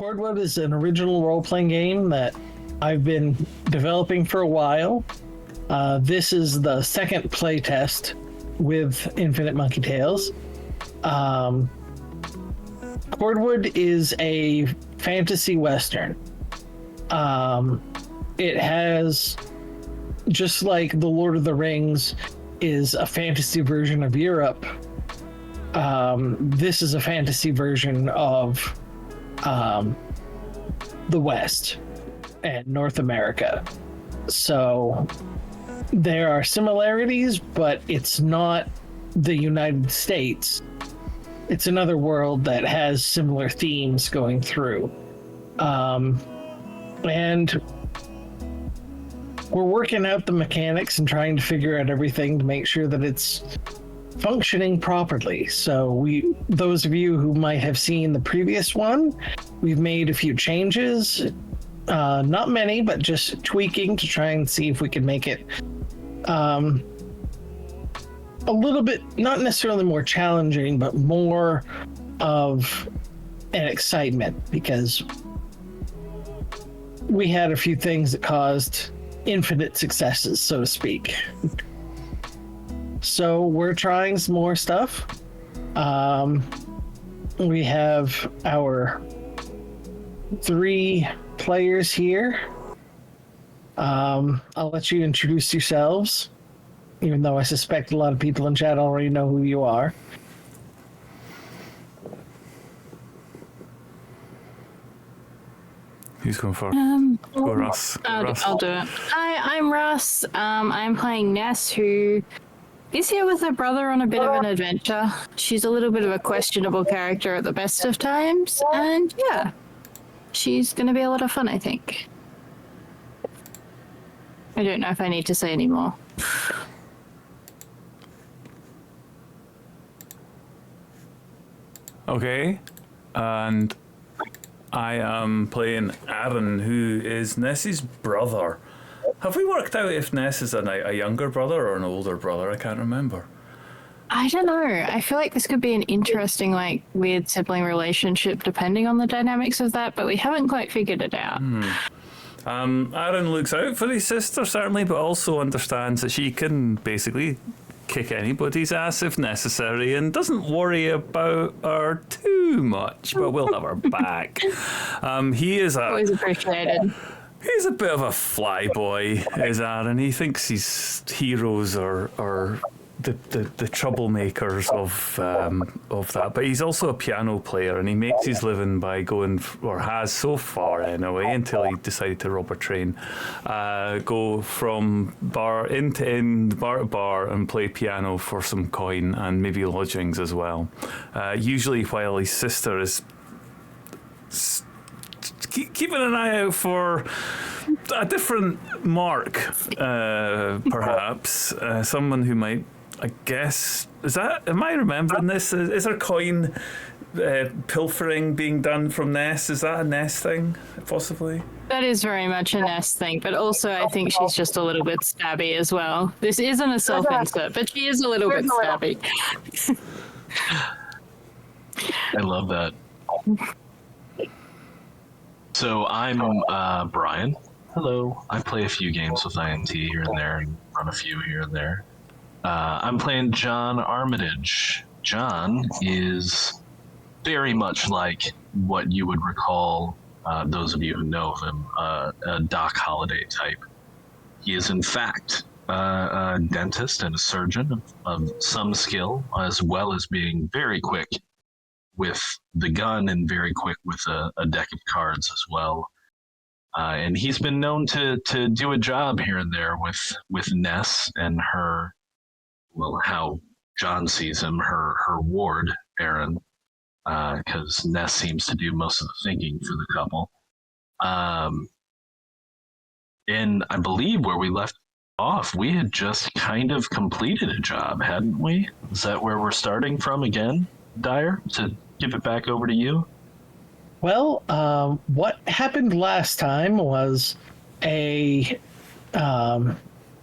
Cordwood is an original role-playing game that I've been developing for a while. This is the second playtest with Infinite Monkey Tales. Cordwood is a fantasy western. It has, just like The Lord of the Rings is a fantasy version of Europe, this is a fantasy version of the West and North America. So there are similarities, but it's not the United States. It's another world that has similar themes going through. And we're working out the mechanics and trying to figure out everything to make sure that it's functioning properly. So those of you who might have seen the previous one, we've made a few changes. Not many, but just tweaking to try and see if we can make it a little bit, not necessarily more challenging, but more of an excitement, because we had a few things that caused infinite successes, so to speak. So we're trying some more stuff. We have our 3 players here. I'll let you introduce yourselves, even though I suspect a lot of people in chat already know who you are. Who's going first? Go Russ. I'll do it. Hi, I'm Russ. I'm playing Ness, who is here with her brother on a bit of an adventure. She's a little bit of a questionable character at the best of times, and yeah, she's going to be a lot of fun, I think. I don't know if I need to say any more. Okay, and I am playing Aaron, who is Ness's brother. Have we worked out if Ness is a younger brother or an older brother? I can't remember. I don't know. I feel like this could be an interesting, weird sibling relationship depending on the dynamics of that, but we haven't quite figured it out. Aaron looks out for his sister, certainly, but also understands that she can basically kick anybody's ass if necessary and doesn't worry about her too much, but we'll have her back. He is always appreciated. He's a bit of a flyboy, is Aaron. He thinks his heroes are the troublemakers of that, but he's also a piano player, and he makes his living by going, or has so far anyway, until he decided to rob a train, go from bar to end, bar to bar, and play piano for some coin and maybe lodgings as well. Usually while his sister is keeping an eye out for a different mark, perhaps someone who might, I guess, am I remembering this? Is there coin pilfering being done from Ness? Is that a Ness thing, possibly? That is very much a Ness thing, but also I think she's just a little bit stabby as well. This isn't a self-insert, but she is a little bit stabby. I love that. So I'm Brian. Hello. I play a few games with IMT here and there, and run a few here and there. I'm playing John Armitage. John is very much like what you would recall, those of you who know of him, a Doc Holliday type. He is in fact a dentist and a surgeon of some skill, as well as being very quick with the gun and very quick with a deck of cards as well. And he's been known to do a job here and there with Ness and her, well, how John sees him, her ward, Aaron, because Ness seems to do most of the thinking for the couple. And I believe where we left off, we had just kind of completed a job, hadn't we? Is that where we're starting from again, Dire? To give it back over to you? Well, what happened last time was a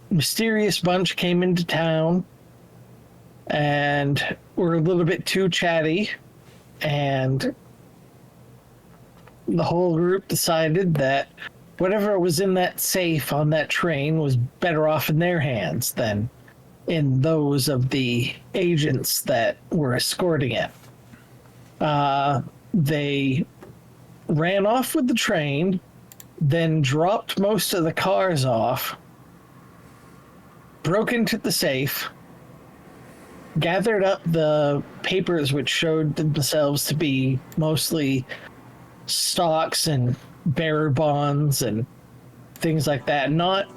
mysterious bunch came into town and were a little bit too chatty, and the whole group decided that whatever was in that safe on that train was better off in their hands than in those of the agents that were escorting it. They ran off with the train, then dropped most of the cars off, broke into the safe, gathered up the papers which showed themselves to be mostly stocks and bearer bonds and things like that. Not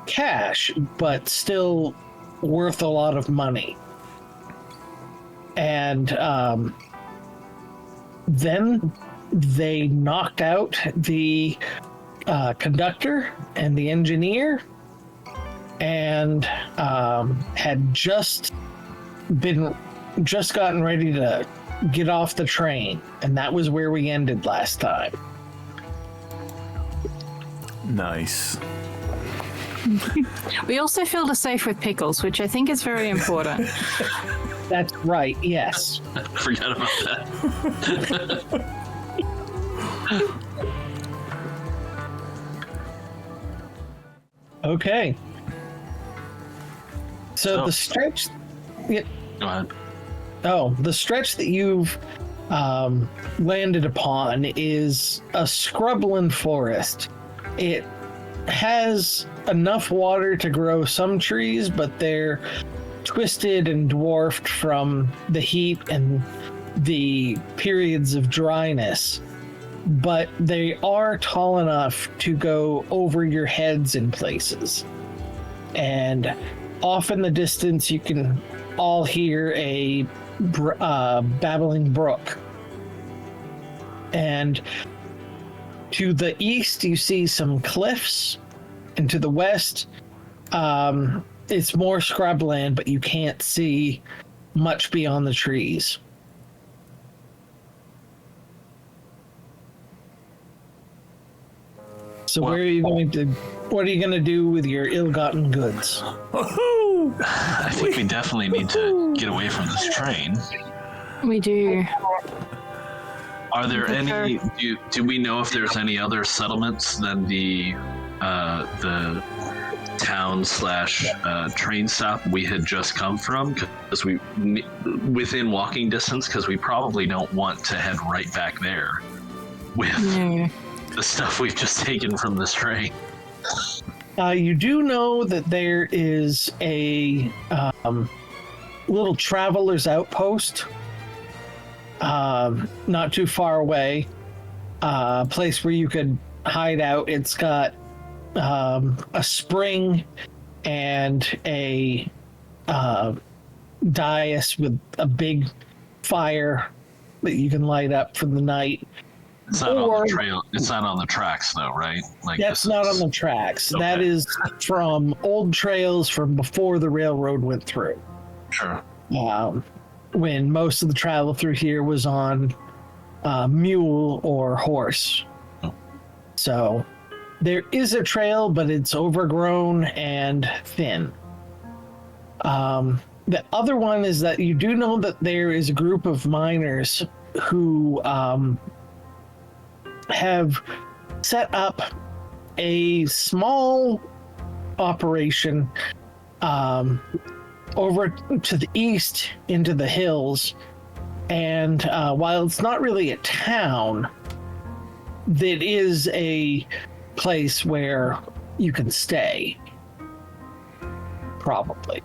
cash, but still worth a lot of money. And then they knocked out the conductor and the engineer, and had just gotten ready to get off the train, and that was where we ended last time. Nice. We also filled a safe with pickles, which I think is very important. That's right, yes. Forgot about that. Okay. So the stretch... Yeah, Go ahead. oh, the stretch that you've landed upon is a scrubland forest. It has enough water to grow some trees, but they're twisted and dwarfed from the heat and the periods of dryness. But they are tall enough to go over your heads in places. And off in the distance, you can all hear a babbling brook. And to the east, you see some cliffs, and to the west, it's more scrubland, but you can't see much beyond the trees. So what are you going to do with your ill-gotten goods? I think we definitely need to get away from this train. We do. Are there any? Do we know if there's any other settlements than the town / train stop we had just come from? Because we within walking distance. Because we probably don't want to head right back there with the stuff we've just taken from this train. You do know that there is a little traveler's outpost not too far away, a place where you could hide out. It's got a spring and a dais with a big fire that you can light up for the night. It's not on the trail. It's not on the tracks, though, right? Like that's not on the tracks. Okay. That is from old trails from before the railroad went through. Sure. When most of the travel through here was on mule or horse. Oh. So there is a trail, but it's overgrown and thin. The other one is that you do know that there is a group of miners who have set up a small operation over to the east into the hills. And while it's not really a town, it is a place where you can stay. Probably.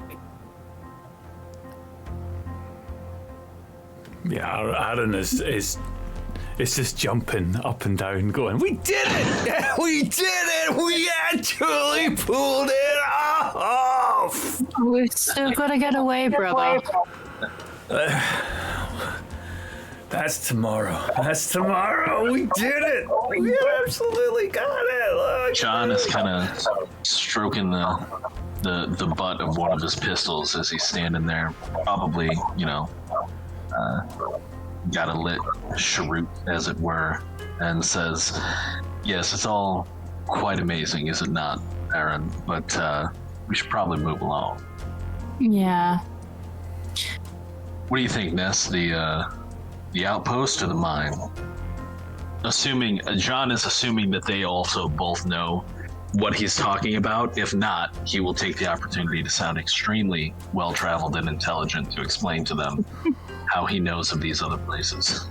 Yeah, Aaron is just jumping up and down, going, "We did it! We did it! We actually pulled it off!" We've still got to get away, brother. That's tomorrow. That's tomorrow. We did it. We absolutely got it. Look. John is kind of stroking the butt of one of his pistols as he's standing there, probably, got a lit cheroot, as it were, and says, "Yes, it's all quite amazing, is it not, Aaron? But we should probably move along." Yeah. What do you think, Ness? The outpost or the mine? assuming John is assuming that they also both know what he's talking about. If not, he will take the opportunity to sound extremely well-traveled and intelligent to explain to them how he knows of these other places.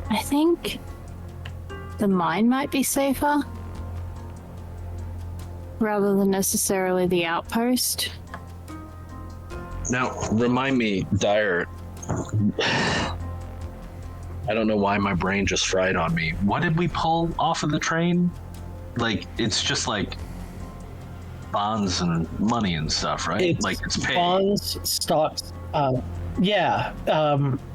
I think the mine might be safer rather than necessarily the outpost. Now, remind me, Dire, I don't know why my brain just fried on me. What did we pull off of the train? Like, it's just like bonds and money and stuff, right? It's paid. Bonds, stocks.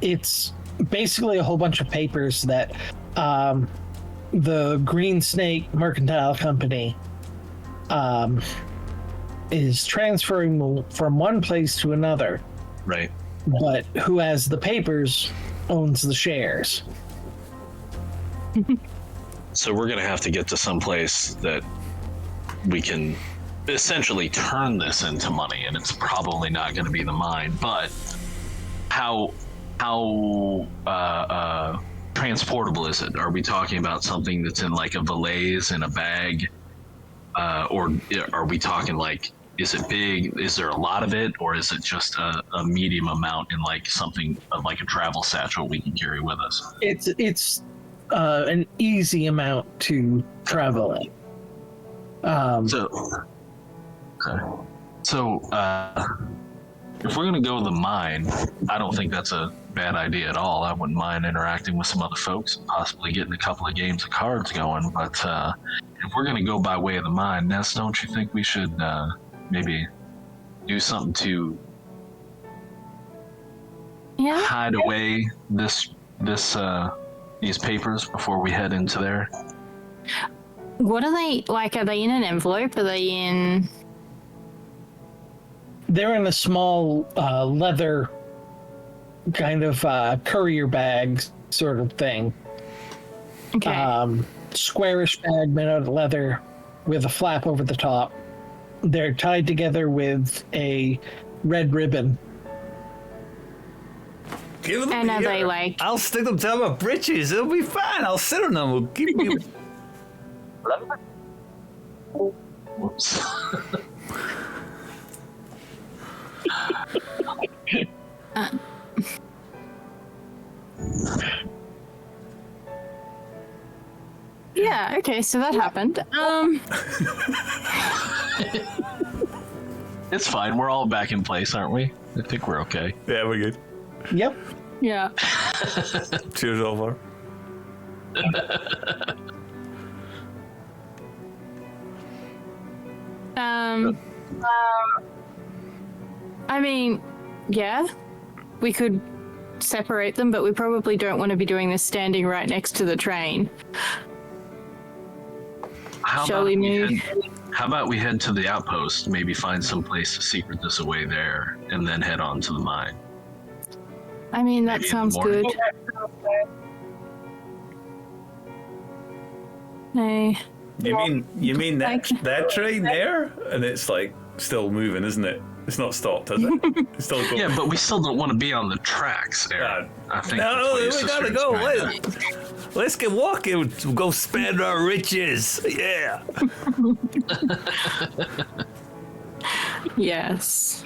It's basically a whole bunch of papers that the Green Snake Mercantile Company is transferring from one place to another. Right. But who has the papers owns the shares. So we're going to have to get to some place that we can essentially turn this into money, and it's probably not going to be the mine. But how transportable is it? Are we talking about something that's in like a valise in a bag, or are we talking like, is it big? Is there a lot of it, or is it just a medium amount in like something like a travel satchel we can carry with us? It's an easy amount to travel in. So if we're gonna go to the mine, I don't think that's a bad idea at all. I wouldn't mind interacting with some other folks, possibly getting a couple of games of cards going. But if we're gonna go by way of the mine, Ness, don't you think we should maybe do something to hide away these papers before we head into there? What are they like? Are they in an envelope? Are they in? They're in a small leather kind of courier bag sort of thing. Okay. Squarish bag made out of leather with a flap over the top. They're tied together with a red ribbon. Give them And are here. they like? I'll stick them to my britches. It'll be fine. I'll sit on them. We'll keep me. Whoops. Yeah. Okay. So that happened. It's fine. We're all back in place, aren't we? I think we're okay. Yeah, we're good. Yep. Yeah. Cheers, over. I mean, yeah, we could separate them, but we probably don't want to be doing this standing right next to the train. Shall we move? How about we head to the outpost, maybe find some place to secret this away there, and then head on to the mine? I mean, that Maybe in the sounds morning. good. Hey. You mean that train there? And it's like still moving, isn't it? It's not stopped, has it? It's still going. Yeah, but we still don't want to be on the tracks, Aaron. I think No, the place we to gotta start go. Let's get walking. We'll go spend our riches. Yeah. Yes.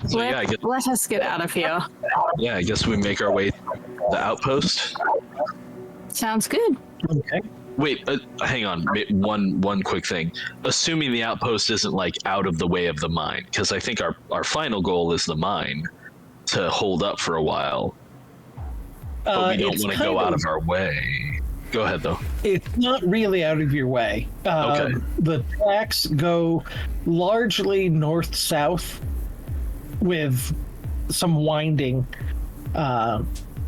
So, yeah, I guess, Let us get out of here. I guess we make our way to the outpost. Sounds good. Okay. Wait, hang on. One quick thing. Assuming the outpost isn't like out of the way of the mine, because I think our final goal is the mine to hold up for a while. But we don't want to go out of our way. Go ahead, though. It's not really out of your way. Okay. The tracks go largely north-south with some winding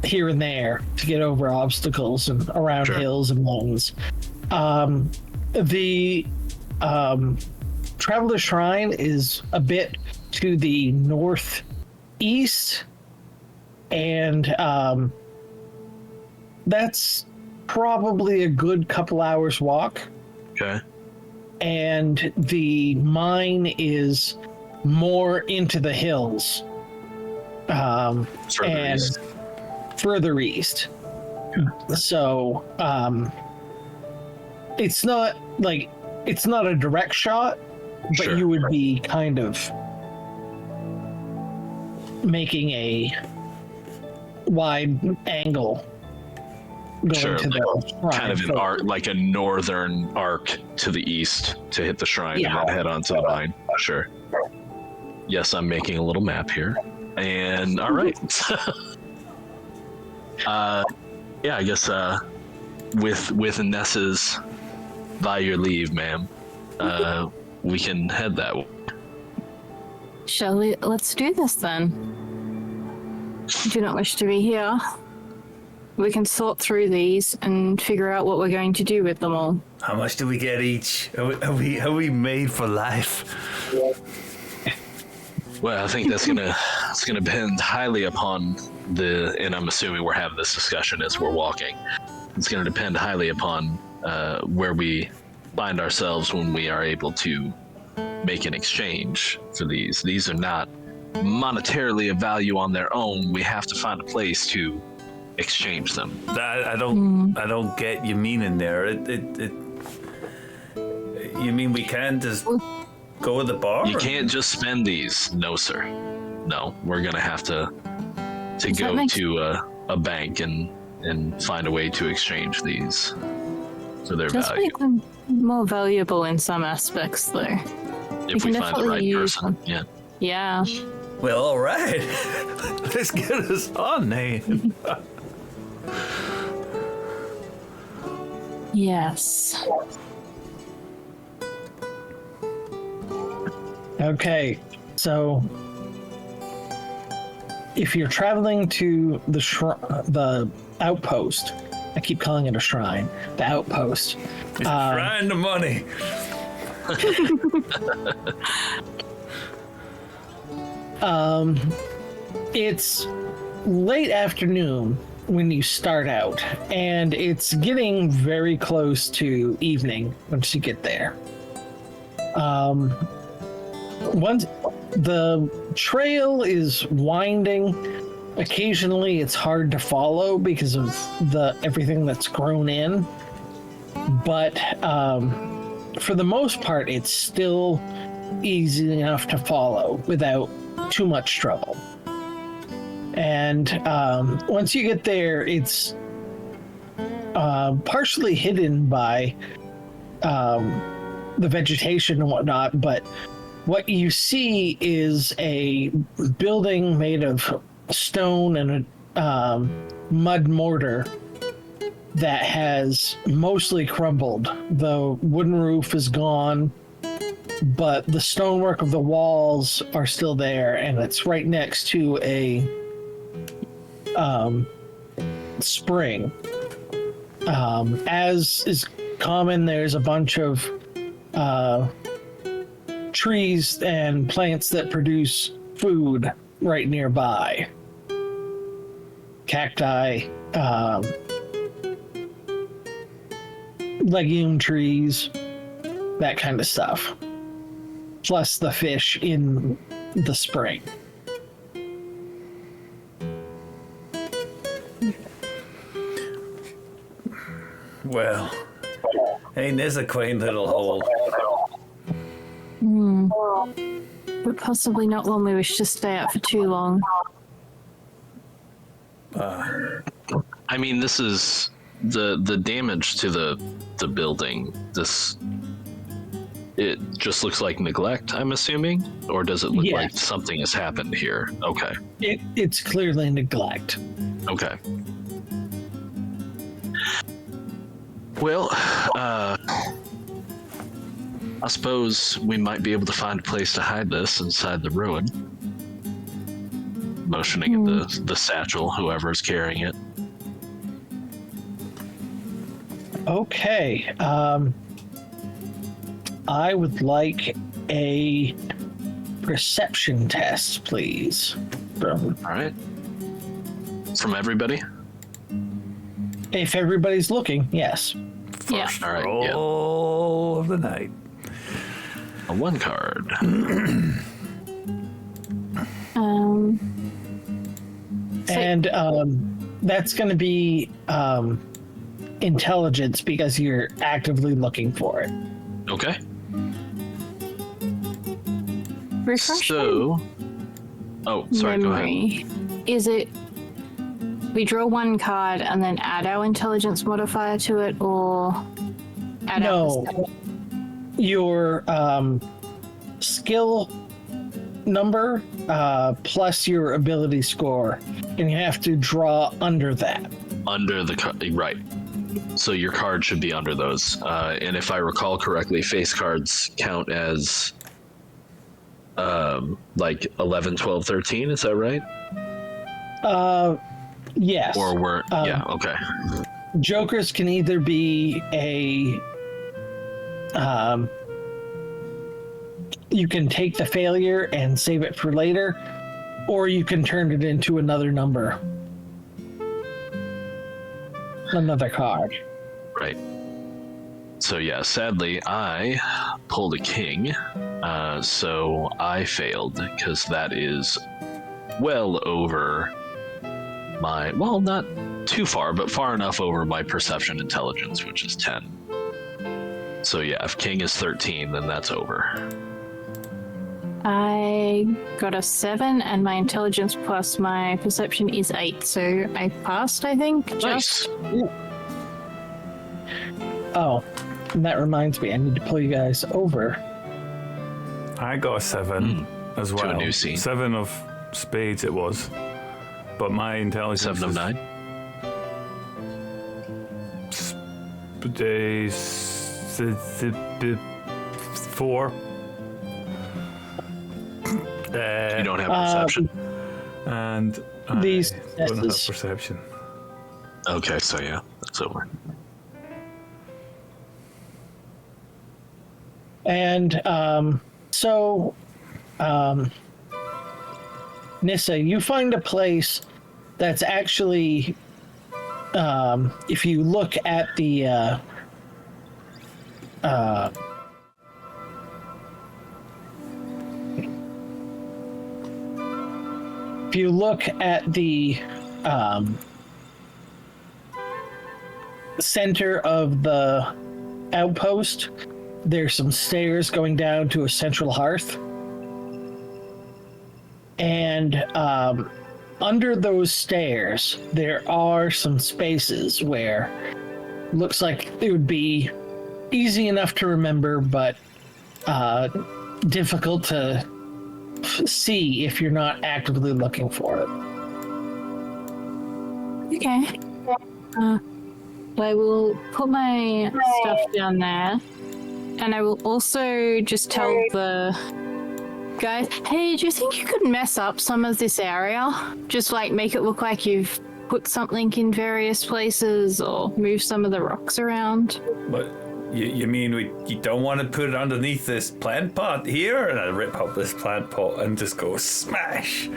here and there to get over obstacles and around hills and mountains. The Traveler Shrine is a bit to the northeast, and that's probably a good couple hours walk. Okay. And the mine is more into the hills. Further And east. further east. So it's not a direct shot, but Sure. you would be kind of making a wide angle going Sure, to the shrine. Kind of an arc, like a northern arc to the east to hit the shrine Yeah. and then head on to the mine. Sure. Yes, I'm making a little map here. And all right. Yeah, I guess with Ness's by your leave, ma'am, we can head that way. Shall we? Let's do this then. Do not wish to be here. We can sort through these and figure out what we're going to do with them all. How much do we get each? Are we made for life? Well, I think it's gonna depend highly upon and I'm assuming we're having this discussion as we're walking. It's gonna depend highly upon where we find ourselves when we are able to make an exchange for these. These are not monetarily of value on their own. We have to find a place to exchange them. I don't get your meaning there. You mean we can't just go to the bar? You can't just spend these. No, sir. No, we're gonna have to go to a bank and find a way to exchange these for their Just value. make them more valuable in some aspects, though. If we can find the definitely right use person. them. Yeah. Yeah. Well, all right. Let's get us on, then. Yes. Okay, so if you're traveling to the outpost, I keep calling it a shrine, the outpost. It's trying the money. It's late afternoon when you start out, and it's getting very close to evening once you get there. Once the trail is winding, occasionally it's hard to follow because of everything that's grown in, but for the most part it's still easy enough to follow without too much trouble. And once you get there, it's partially hidden by the vegetation and whatnot, but what you see is a building made of stone and a mud mortar that has mostly crumbled. The wooden roof is gone, but the stonework of the walls are still there, and it's right next to a spring. As is common, there's a bunch of trees and plants that produce food right nearby. Cacti, legume trees, that kind of stuff. Plus the fish in the spring. Well, ain't this a quaint little hole? But possibly not one we wish to stay at for too long. I mean, this is the damage to the building. It just looks like neglect, I'm assuming, or does it look like something has happened here? Okay. It's clearly neglect. Okay. Well, I suppose we might be able to find a place to hide this inside the ruin. Motioning at the satchel, whoever's carrying it. Okay. I would like a perception test, please. All right. From everybody? If everybody's looking, yes. Yeah. All right. Roll of the night. A 1 card. And that's going to be intelligence because you're actively looking for it. Okay. Refresh So, oh, sorry, go ahead. memory. Is it we draw one card and then add our intelligence modifier to it, or add No, our your skill number plus your ability score, and you have to draw under that. Under the right. So your card should be under those. And if I recall correctly, face cards count as like 11, 12, 13. Is that right? Yes. Or we're yeah, okay. Jokers can either be a you can take the failure and save it for later, or you can turn it into another number. Another card. Right. So yeah, sadly I pulled a king, so I failed because that is well over my, well, not too far, but far enough over my perception intelligence, which is 10. So yeah, if king is 13, then that's over. I got a 7, and my intelligence plus my perception is 8, so I passed, I think. Nice. Oh, and that reminds me, I need to pull you guys over. I got a 7 as well. To a new scene. 7 of spades it was. But my intelligence 7 of is 9. the 4. You don't have perception. And These I don't have successes. perception. Okay, so yeah, that's over. And Nissa, you find a place that's actually, if you look at the center of the outpost, there's some stairs going down to a central hearth. And under those stairs, there are some spaces where looks like it would be easy enough to remember, but difficult to see if you're not actively looking for it. Okay. I will put my stuff down there, and I will also just tell the guys, hey, do you think you could mess up some of this area? Just like make it look like you've put something in various places or move some of the rocks around. But you mean you don't want to put it underneath this plant pot here? And I rip out this plant pot and just go smash.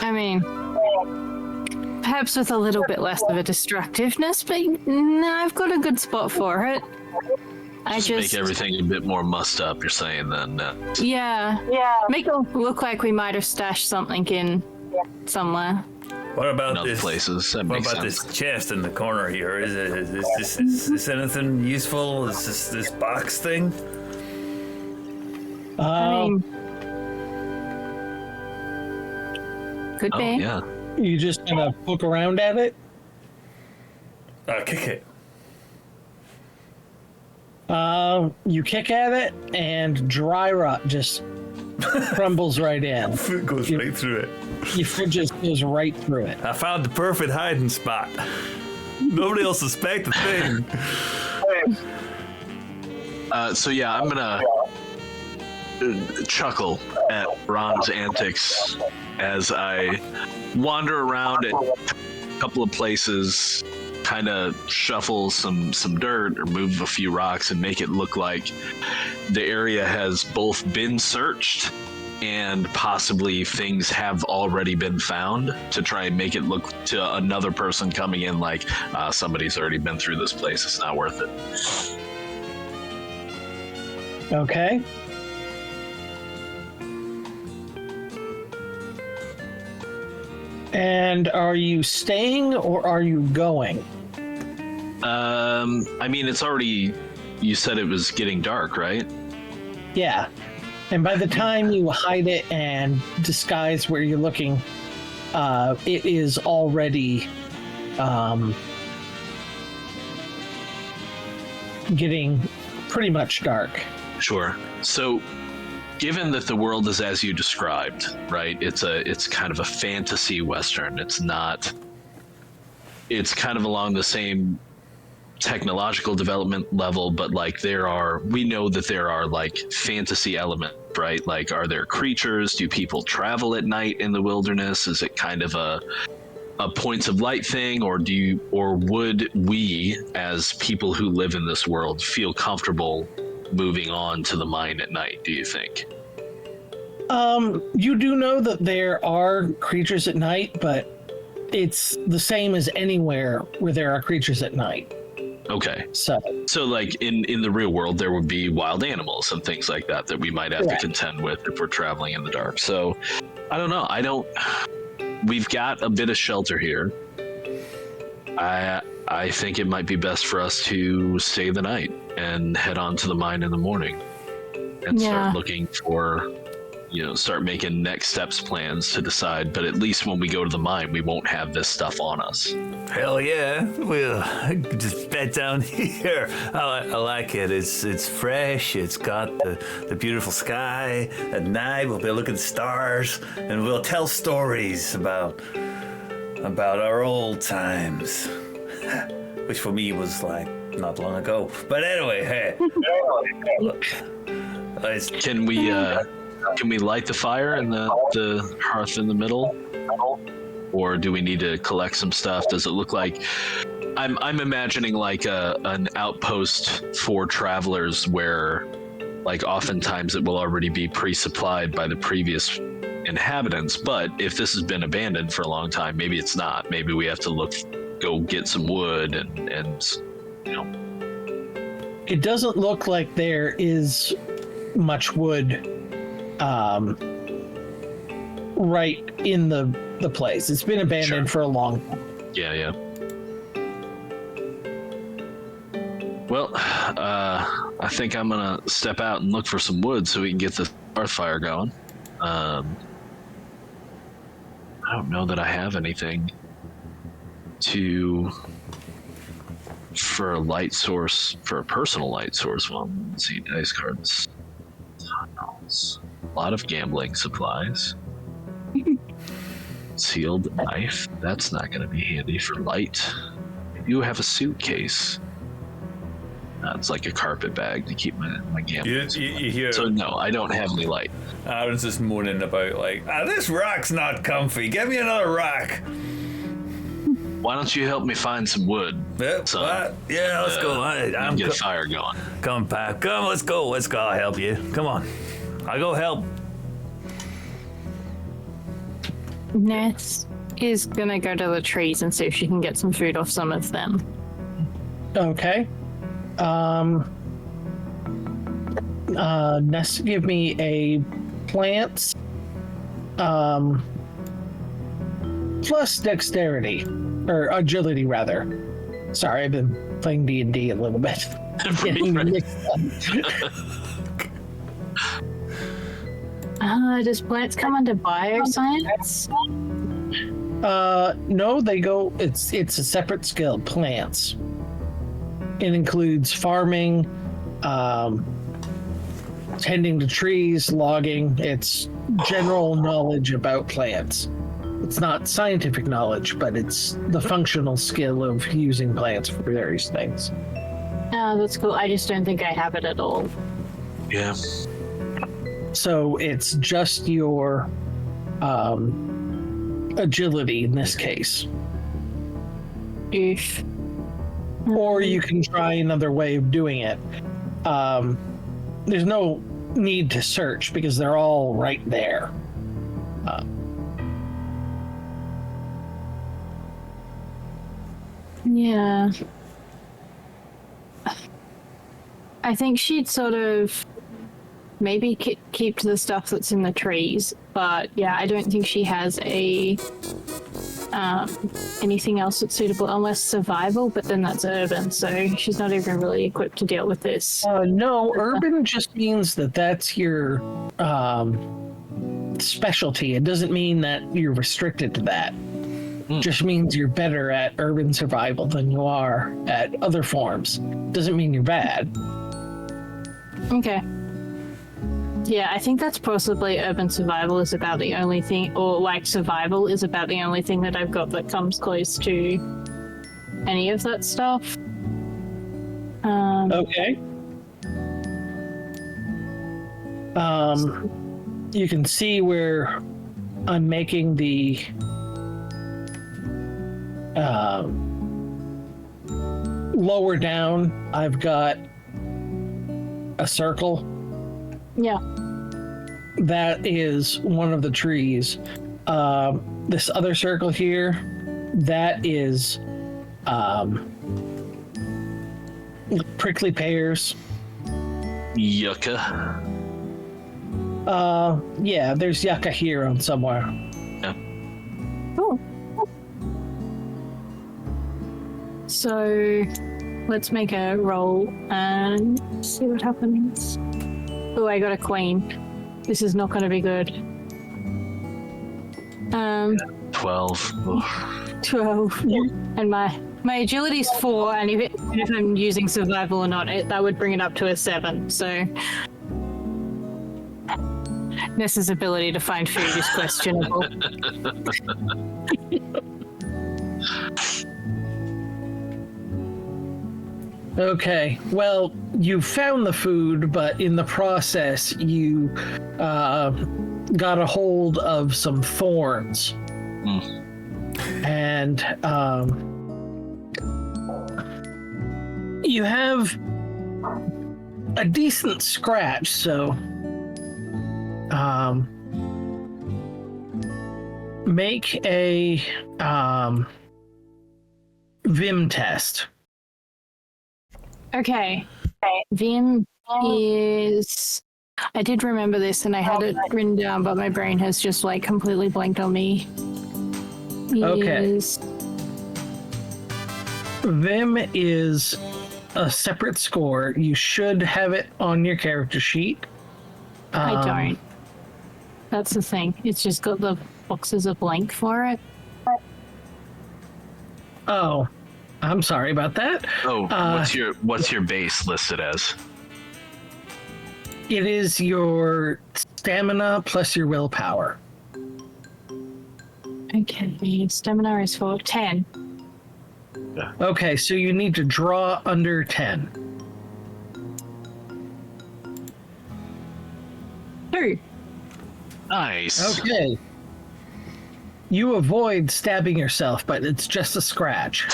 I mean, perhaps with a little bit less of a destructiveness, but no, I've got a good spot for it. Make everything a bit more mussed up, you're saying then. Yeah. Make it look like we might have stashed something in somewhere. What about In other this? places, that What makes about sense. this chest in the corner here? Is this anything useful? Is this box thing? I mean, could Oh, be. yeah. You just gonna poke around at it? Kick it. You kick at it, and dry rot just crumbles right in. Foot goes right through it. Your foot just goes right through it. I found the perfect hiding spot. Nobody will suspect a thing. So yeah, I'm gonna chuckle at Ron's antics as I wander around at a couple of places, kind of shuffle some dirt or move a few rocks and make it look like the area has both been searched and possibly things have already been found, to try and make it look to another person coming in like somebody's already been through this place, it's not worth it. Okay. And are you staying or are you going? I mean, it's already. You said it was getting dark, right? Yeah. And by the time you hide it and disguise where you're looking, it is already getting pretty much dark. Sure. So, given that the world is as you described, right? It's kind of a fantasy western. It's kind of along the same technological development level, but like we know that there are like fantasy elements, right? Like, are there creatures? Do people travel at night in the wilderness? Is it kind of a points of light thing, or would we as people who live in this world feel comfortable moving on to the mine at night, do you think? You do know that there are creatures at night, but it's the same as anywhere where there are creatures at night. Okay. So like in the real world, there would be wild animals and things like that we might have to contend with if we're traveling in the dark. So I don't know. We've got a bit of shelter here. I think it might be best for us to stay the night and head on to the mine in the morning and start looking for, start making next steps plans to decide. But at least when we go to the mine, we won't have this stuff on us. Hell yeah, we'll just bed down here. I like it. It's fresh. It's got the beautiful sky. At night, we'll be looking at stars, and we'll tell stories about our old times, which for me was like not long ago. But anyway, hey. Can we light the fire in the hearth in the middle? Or do we need to collect some stuff? Does it look like I'm imagining like an outpost for travelers where like oftentimes it will already be pre-supplied by the previous inhabitants, but if this has been abandoned for a long time, maybe it's not. Maybe we have to go get some wood and it doesn't look like there is much wood right in the place. It's been abandoned for a long time. Yeah. Well, I think I'm gonna step out and look for some wood so we can get the hearth fire going. I don't know that I have anything for a personal light source. Well, let's see, dice cards. A lot of gambling supplies. Sealed knife. That's not going to be handy for light. I do have a suitcase. It's like a carpet bag to keep my gambling. You hear? So no, I don't have any light. Aaron's just moaning about like, this rock's not comfy. Get me another rock. Why don't you help me find some wood? Yep. So, yeah, let's go. I'm get a fire going. Come, Pat. Come, let's go. Let's go. I'll help you. Come on. I'll go help. Ness is gonna go to the trees and see if she can get some food off some of them. Okay. Ness, give me a plants plus dexterity or agility rather. Sorry, I've been playing D&D a little bit. Does plants come under bioscience? No, they go. It's a separate skill. Plants. It includes farming, tending to trees, logging. It's general knowledge about plants. It's not scientific knowledge, but it's the functional skill of using plants for various things. Oh, that's cool. I just don't think I have it at all. Yeah. So it's just your agility in this case. Oof. Or you can try another way of doing it. There's no need to search because they're all right there. Yeah. I think she'd sort of maybe keep to the stuff that's in the trees, but yeah, I don't think she has a anything else that's suitable, unless survival, but then that's urban, so she's not even really equipped to deal with this. No, urban just means that that's your specialty. It doesn't mean that you're restricted to that. Just means you're better at urban survival than you are at other forms. Doesn't mean you're bad. Okay. Yeah, I think that's possibly urban survival is about the only thing, or like survival is about the only thing that I've got that comes close to any of that stuff. Okay. You can see where I'm making the lower down. I've got a circle. Yeah. That is one of the trees. This other circle here, that is prickly pears. Yucca. Yeah, there's yucca here on somewhere. Yeah. Cool. So let's make a roll and see what happens. Oh, I got a queen. This is not going to be good. 12. Ugh. 12. And my agility's 4, and if I'm using survival or not, that would bring it up to a 7. So Ness's ability to find food is questionable. Okay, well, you found the food, but in the process, you got a hold of some thorns. And you have a decent scratch, so make a Vim test. Okay. Vim is... I did remember this and I had it written down, but my brain has just like completely blanked on me. Okay. Is... Vim is a separate score. You should have it on your character sheet. I don't. That's the thing. It's just got the boxes of blank for it. Oh, I'm sorry about that. Oh, what's your base listed as? It is your stamina plus your willpower. Okay, stamina is for 10. Yeah. Okay, so you need to draw under 10. 2. Nice. Okay. You avoid stabbing yourself, but it's just a scratch.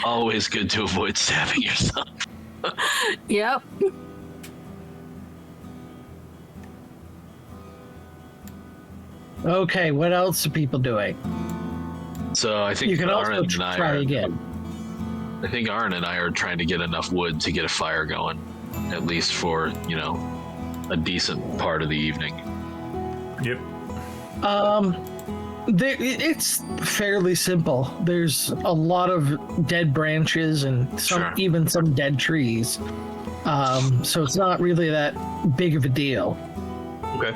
Always good to avoid stabbing yourself. Yep. Okay, what else are people doing? So I think You can Arn also and I try are, again. I think Arn and I are trying to get enough wood to get a fire going, at least for, a decent part of the evening. Yep. It's fairly simple. There's a lot of dead branches and Sure. even some dead trees. So it's not really that big of a deal. Okay.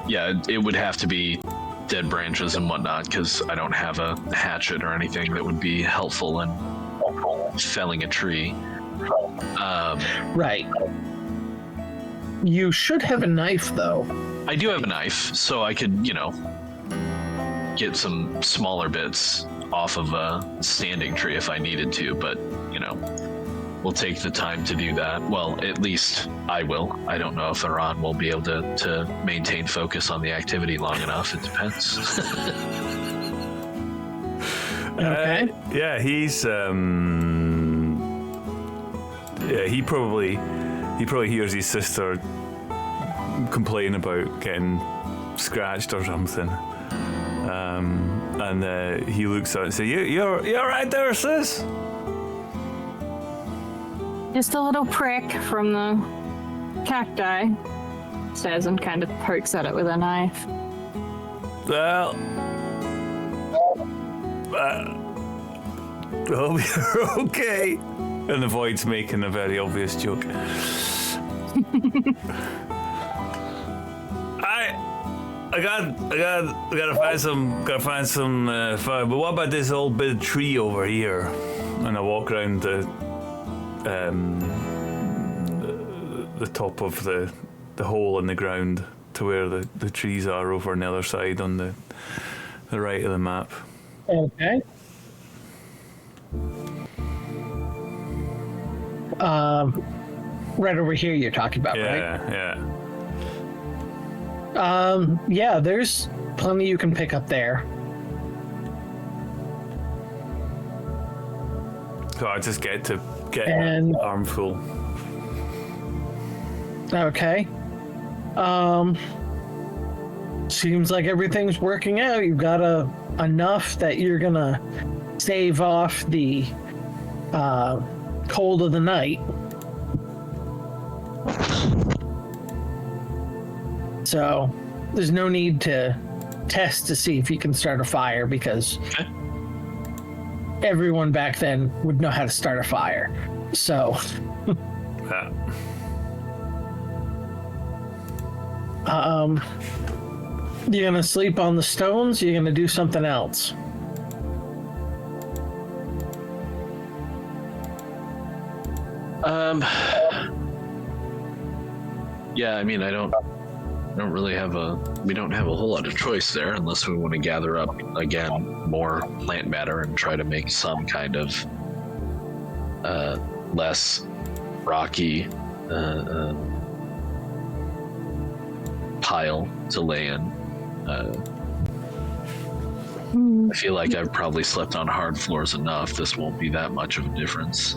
Yeah, it would have to be dead branches and whatnot, because I don't have a hatchet or anything that would be helpful in felling a tree. Right. You should have a knife, though. I do have a knife, so I could, get some smaller bits off of a standing tree if I needed to, but, we'll take the time to do that. Well, at least I will. I don't know if Aran will be able to maintain focus on the activity long enough. It depends. Okay. Yeah, he's he probably hears his sister complain about getting scratched or something. And he looks out and says, You're right there, sis? Just a little prick from the cacti, says, and kind of pokes at it with a knife. Well, hope you're okay. And the void's making a very obvious joke. I gotta find some fire. But what about this old bit of tree over here? And I walk around the top of the hole in the ground to where the trees are over on the other side on the right of the map. Okay. Right over here you're talking about, right? Yeah. Yeah, there's plenty you can pick up there. So I just get And- an armful. Okay. Seems like everything's working out. You've got enough that you're gonna stave off the cold of the night. So there's no need to test to see if you can start a fire because everyone back then would know how to start a fire. So Yeah. you're gonna sleep on the stones, you're gonna do something else. Yeah, I mean, we don't have a whole lot of choice there unless we want to gather up again more plant matter and try to make some kind of less rocky pile to lay in. I feel like I've probably slept on hard floors enough. This won't be that much of a difference.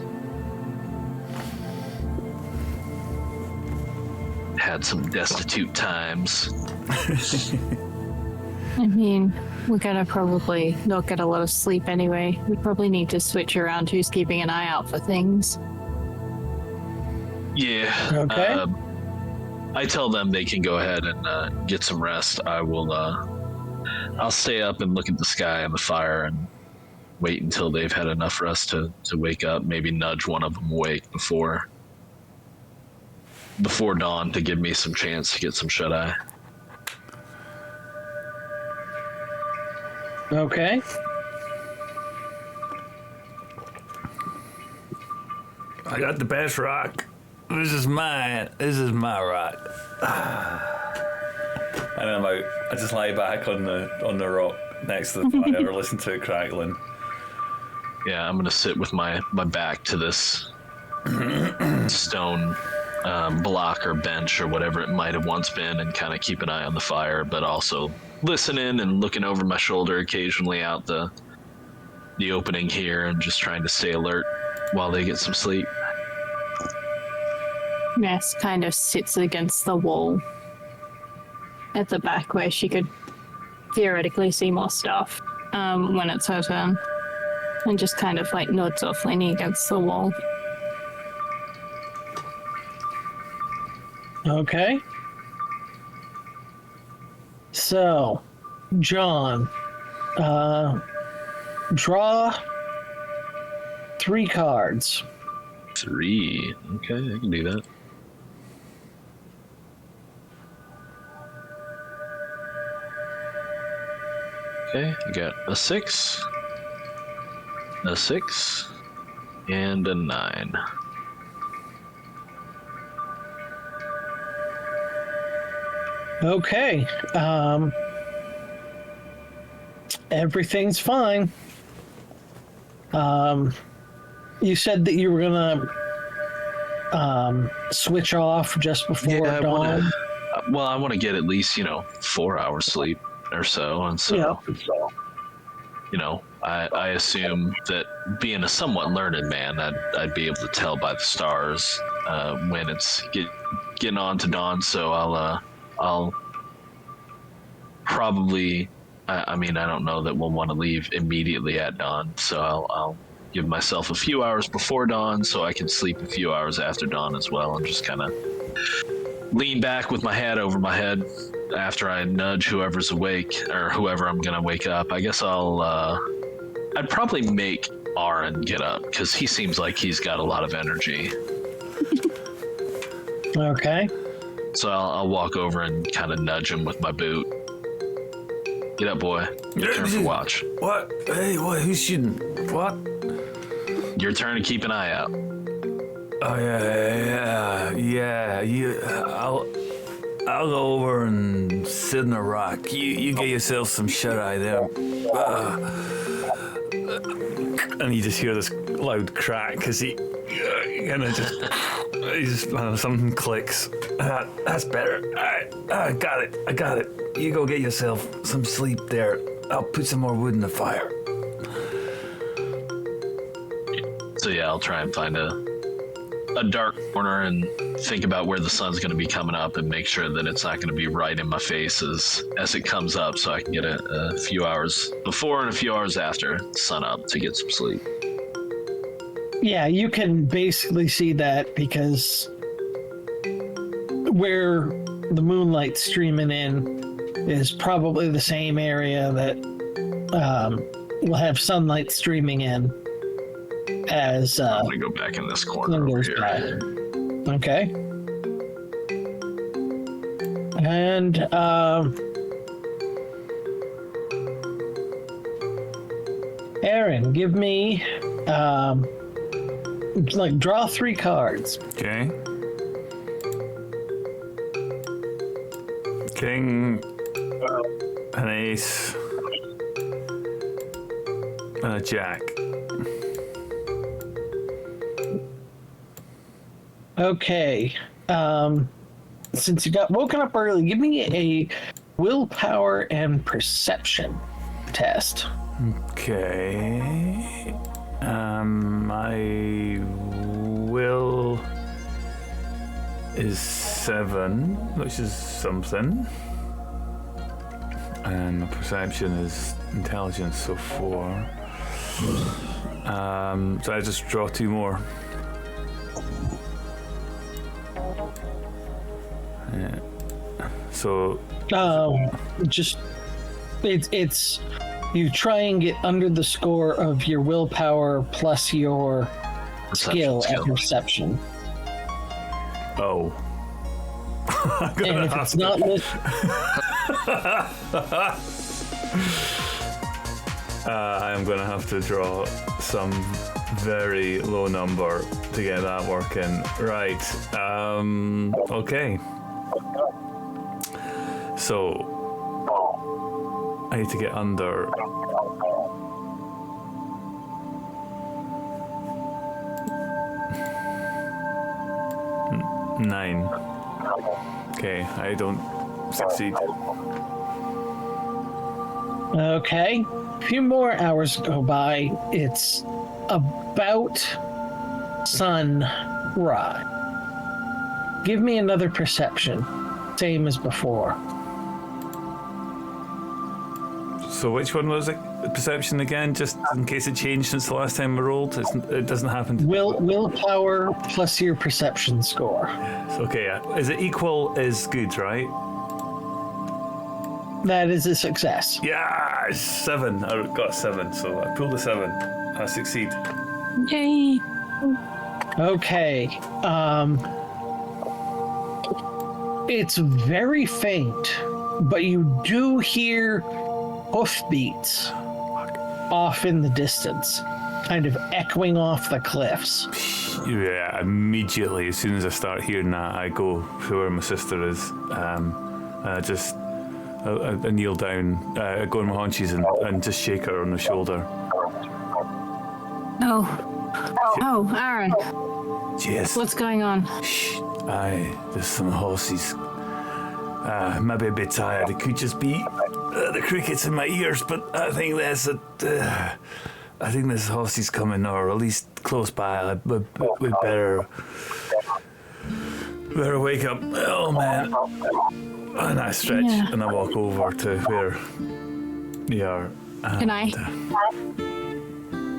Had some destitute times. I mean, we're gonna probably not get a lot of sleep anyway. We probably need to switch around who's keeping an eye out for things. Yeah. Okay. I tell them they can go ahead and get some rest. I'll stay up and look at the sky and the fire and wait until they've had enough rest to wake up. Maybe nudge one of them awake before dawn to give me some chance to get some shut-eye. Okay. I got the best rock. This is mine. This is my rock. And I'm out. I just lie back on the rock next to the fire, listen to it crackling. Yeah, I'm gonna sit with my back to this stone block or bench or whatever it might have once been, and kind of keep an eye on the fire, but also listening and looking over my shoulder occasionally out the opening here, and just trying to stay alert while they get some sleep. Ness kind of sits against the wall at the back where she could theoretically see more stuff when it's her turn, and just kind of like nods off leaning against the wall. Okay. So, John, draw 3 cards. 3. Okay, I can do that. Okay, I got a 6, a 6, and a 9. Okay. Everything's fine. You said that you were gonna switch off just before dawn. I want to get at least 4 hours sleep or so, and so I assume that being a somewhat learned man, I'd be able to tell by the stars when it's getting on to dawn. So I'll probably. I mean, I don't know that we'll want to leave immediately at dawn, so I'll give myself a few hours before dawn so I can sleep a few hours after dawn as well, and just kind of lean back with my hat over my head after I nudge whoever's awake or whoever I'm gonna wake up, I guess I'd probably make Aaron get up because he seems like he's got a lot of energy. Okay. So I'll walk over and kind of nudge him with my boot. Get up, boy. Your turn for watch. What? Hey, what? Who's shooting? What? Your turn to keep an eye out. Oh yeah. I'll go over and sit in a rock. You get yourself some shut eye there. And you just hear this loud crack because he kind of just something clicks. That's better. I got it. You go get yourself some sleep there. I'll put some more wood in the fire. So yeah, I'll try and find a dark corner and think about where the sun's going to be coming up and make sure that it's not going to be right in my face as it comes up, so I can get a few hours before and a few hours after sun up to get some sleep. Yeah, you can basically see that because where the moonlight's streaming in is probably the same area that will have sunlight streaming in as I'm gonna go back in this corner over here. Okay. And Aaron, give me draw 3 cards. Okay. King, an ace, and a jack. Okay. Since you got woken up early, give me a willpower and perception test. Okay. My will is 7, which is something. And my perception is intelligence, so 4. So I just draw 2 more. Yeah. So just it's you try and get under the score of your willpower plus your skill at perception. Oh. And if it's not I'm gonna have to draw some very low number to get that working. Right. Okay. So I need to get under 9. Okay, I don't succeed. Okay. A few more hours go by. It's about sunrise. Give me another perception. Same as before. So which one was it? Perception again, just in case it changed since the last time we rolled. It doesn't happen. Willpower plus your perception score. Okay, is it equal is good, right? That is a success. Yeah, 7. I got 7, so I pulled a 7. I succeed. Yay. Okay. It's very faint, but you do hear hoofbeats off in the distance, kind of echoing off the cliffs. Yeah, immediately as soon as I start hearing that, I go to where my sister is. I kneel down, I go on my haunches and just shake her on the shoulder. Oh, Aaron. Yes. What's going on? Shh. Aye, there's some horses. Maybe a bit tired. It could just be the crickets in my ears, but I think there's horses coming, or at least close by. We better wake up. Oh man! And I stretch and I walk over to where you are. Can I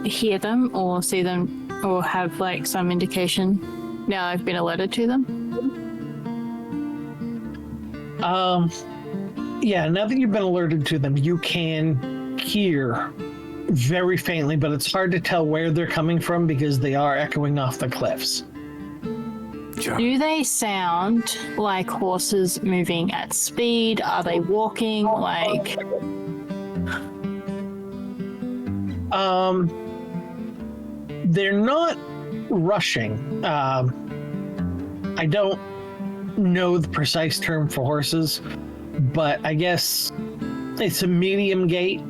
hear them or see them or have like some indication now I've been alerted to them? Yeah, now that you've been alerted to them, you can hear very faintly, but it's hard to tell where they're coming from because they are echoing off the cliffs. Do they sound like horses moving at speed? Are they walking? Like, they're not rushing. I don't know the precise term for horses, but I guess it's a medium gait.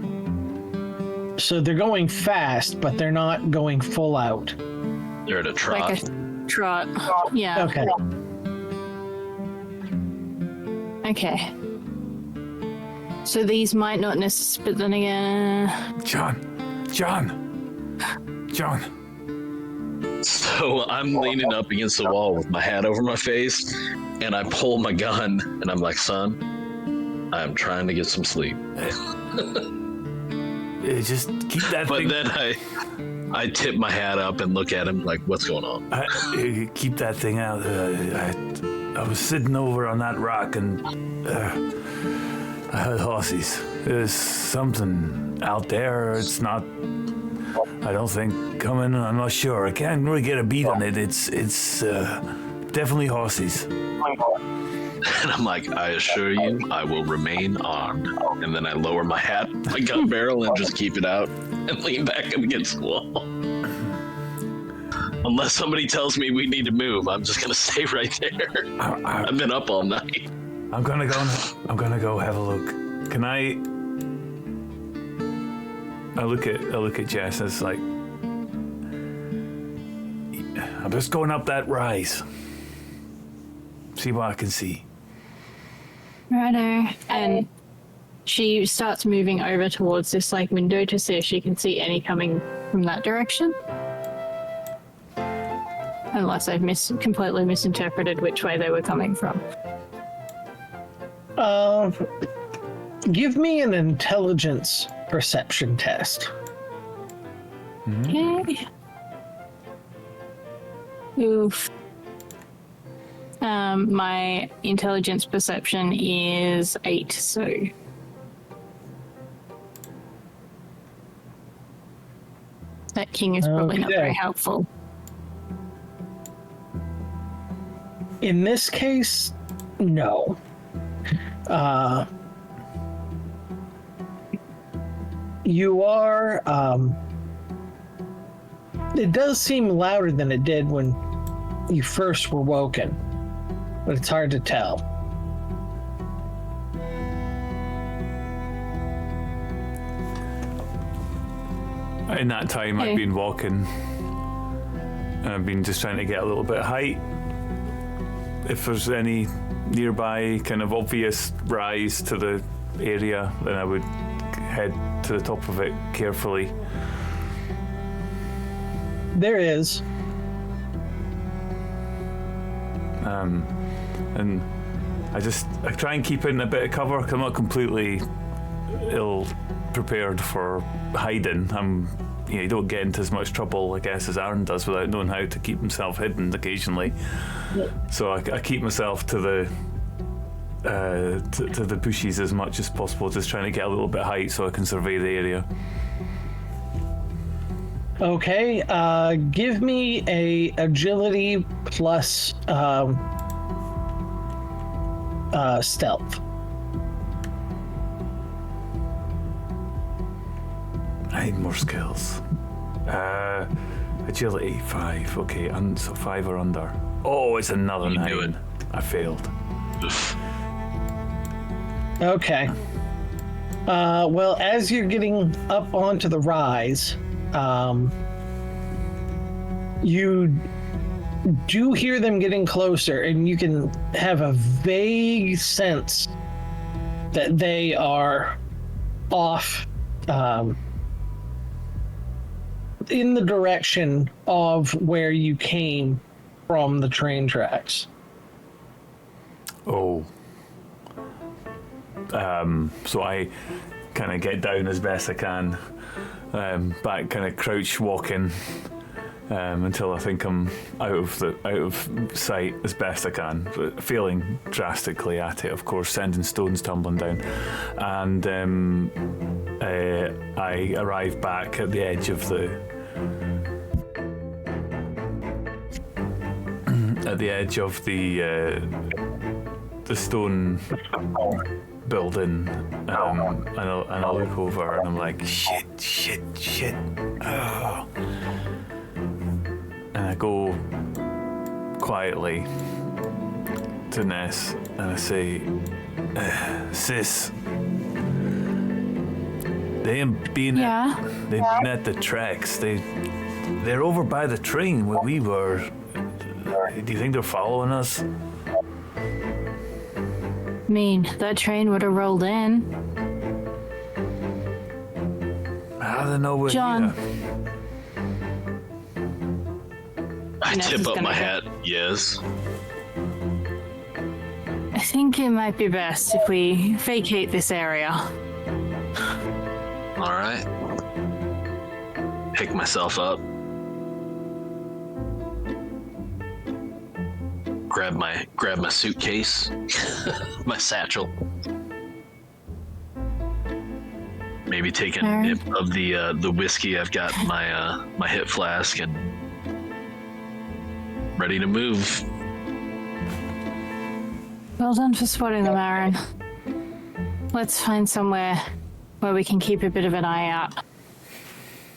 So they're going fast, but they're not going full out. They're at a trot. like a trot. Yeah. Okay. Okay. So these might not necessarily, but then again, John. So I'm leaning up against the wall with my hat over my face, and I pull my gun, and I'm like, son, I'm trying to get some sleep. Just keep that But thing. then I tip my hat up and look at him like, what's going on? Keep that thing out. I was sitting over on that rock and I heard horses. There's something out there. It's not. I don't think coming. I'm not sure. I can't really get a beat on it. It's definitely horses. And I'm like, I assure you, I will remain armed. And then I lower my hat, my gun barrel, and just keep it out and lean back up against the wall. Unless somebody tells me we need to move, I'm just gonna stay right there. I've been up all night. I'm gonna go have a look. Can I? I look at Jess. It's like I'm just going up that rise. See what I can see. righto. And she starts moving over towards this like window to see if she can see any coming from that direction. Unless I've completely misinterpreted which way they were coming from. Give me an intelligence perception test. Okay. Oof. My intelligence perception is 8, so that king is probably not very Okay. helpful. In this case, no. You are, it does seem louder than it did when you first were woken, but it's hard to tell. In that time, Okay. I've been walking, and I've been just trying to get a little bit of height. If there's any nearby kind of obvious rise to the area, then I would head to the top of it carefully. There is. And I try and keep in a bit of cover, 'cause I'm not completely ill prepared for hiding. You don't get into as much trouble, I guess, as Aaron does without knowing how to keep himself hidden occasionally. So I keep myself to the bushes as much as possible, just trying to get a little bit of height so I can survey the area. Okay, give me a agility plus stealth. I need more skills. Agility 5. Okay, and so 5 or under. Oh, it's another You 9. do it. I failed. Oof. Okay. Well, as you're getting up onto the rise, you do hear them getting closer, and you can have a vague sense that they are off in the direction of where you came from the train tracks. Oh. So I kind of get down as best I can, back kind of crouch walking, until I think I'm out of sight as best I can, but failing drastically at it, of course, sending stones tumbling down. And I arrive back at the edge of the stone building, and I look over and I'm like, shit. Oh. And I go quietly to Ness and I say, sis, they ain't been at the tracks. They're over by the train where we were. Do you think they're following us? I mean, that train would have rolled in. How do they know we're John. here? I Ness tip is up gonna my go. hat. Yes. I think it might be best if we vacate this area. All right. Pick myself up. Grab my suitcase, my satchel. Maybe take a Alright. nip of the whiskey I've got in my hip flask and ready to move. Well done for spotting them, Aaron. Let's find somewhere where we can keep a bit of an eye out.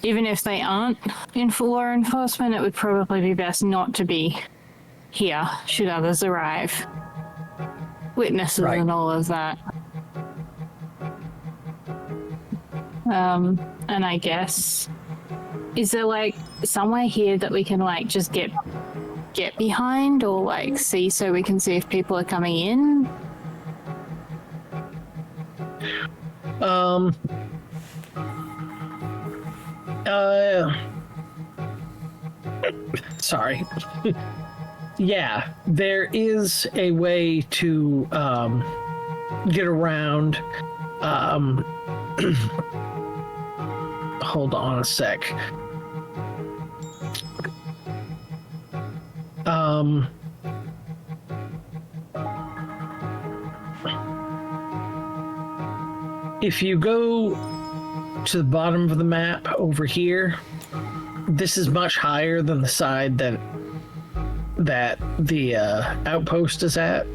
Even if they aren't in full law enforcement, it would probably be best not to be here should others arrive. Witnesses Right. and all of that. And I guess, is there like somewhere here that we can like just get behind or like see so we can see if people are coming in? Sorry. Yeah, there is a way to get around. Hold on a sec. If you go to the bottom of the map over here, this is much higher than the side that the outpost is at.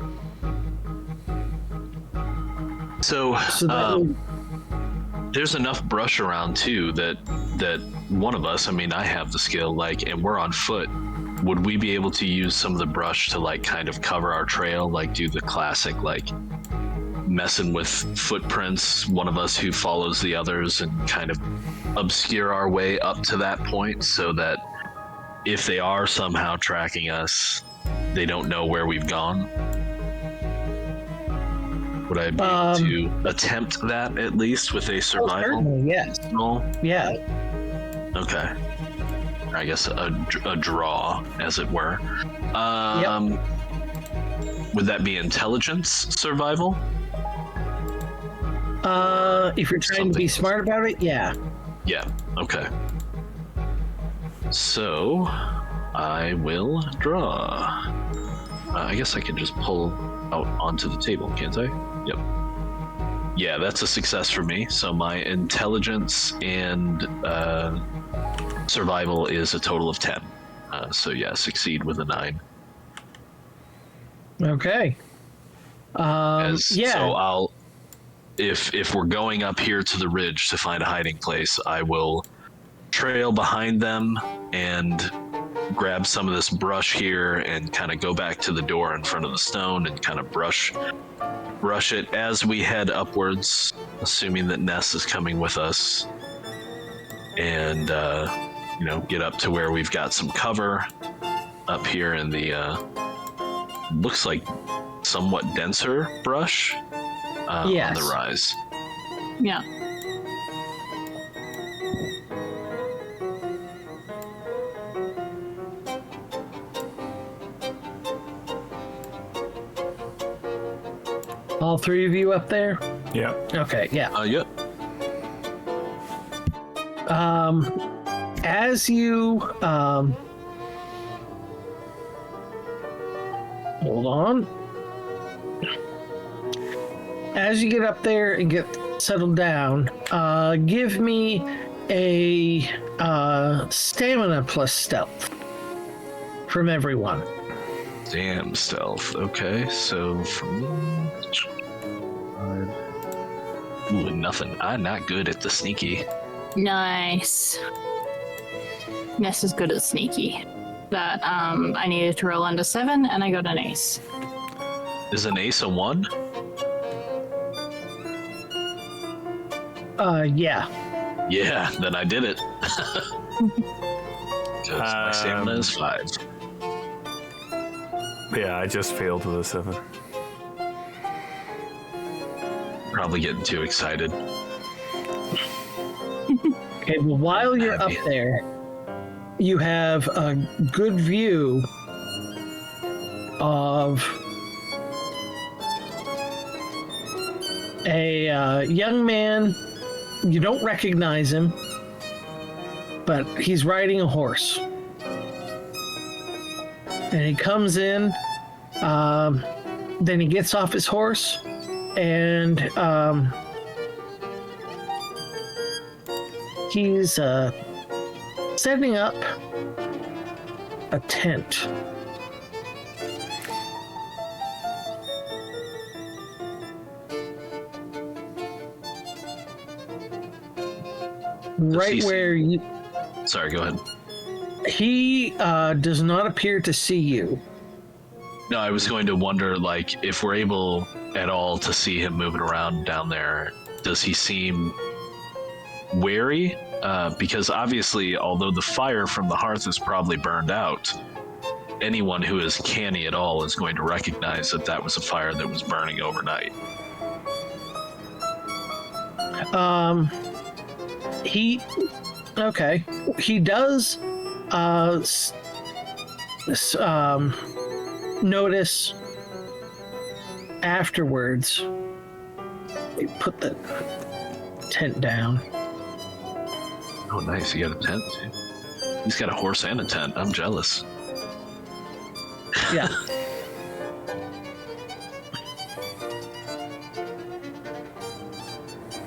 So that would- there's enough brush around too that one of us, I mean, I have the skill, like, and we're on foot. Would we be able to use some of the brush to like kind of cover our trail, like do the classic like messing with footprints, one of us who follows the others, and kind of obscure our way up to that point so that if they are somehow tracking us, they don't know where we've gone? Would I be able to attempt that at least with a survival certainly, yes. roll? Yeah. Okay. I guess a draw, as it were. Would that be intelligence survival? If you're trying to be smart about it, yeah. Yeah, okay. So, I will draw. I guess I can just pull out onto the table, can't I? Yep. Yeah, that's a success for me. So my intelligence and survival is a total of 10. So yeah, succeed with a 9. Okay. Yeah. So I'll, if we're going up here to the ridge to find a hiding place, I will trail behind them and grab some of this brush here and kind of go back to the door in front of the stone and kind of brush it as we head upwards, assuming that Ness is coming with us, and get up to where we've got some cover up here in the looks like somewhat denser brush Yes. on the rise. Yeah. All three of you up there? Yeah. Okay, yeah. Yep. as you hold on. As you get up there and get settled down, give me a stamina plus stealth from everyone. Damn stealth. Okay, so for me, ooh, nothing. I'm not good at the sneaky. Nice. Ness is good at sneaky. But I needed to roll under 7, and I got an ace. Is an ace a 1? Yeah. Yeah, then I did it. Because my stamina is 5. Yeah, I just failed with a 7. Probably getting too excited. Okay, well, while you're up there, you have a good view of a young man. You don't recognize him, but he's riding a horse. And he comes in, then he gets off his horse, and he's setting up a tent. Right where you... Sorry, go ahead. He does not appear to see you. No, I was going to wonder, like, if we're able at all to see him moving around down there, does he seem wary? Because obviously, although the fire from the hearth is probably burned out, anyone who is canny at all is going to recognize that that was a fire that was burning overnight. Okay. He does notice afterwards. We put the tent down. Oh, nice. You got a tent, too. He's got a horse and a tent. I'm jealous. Yeah.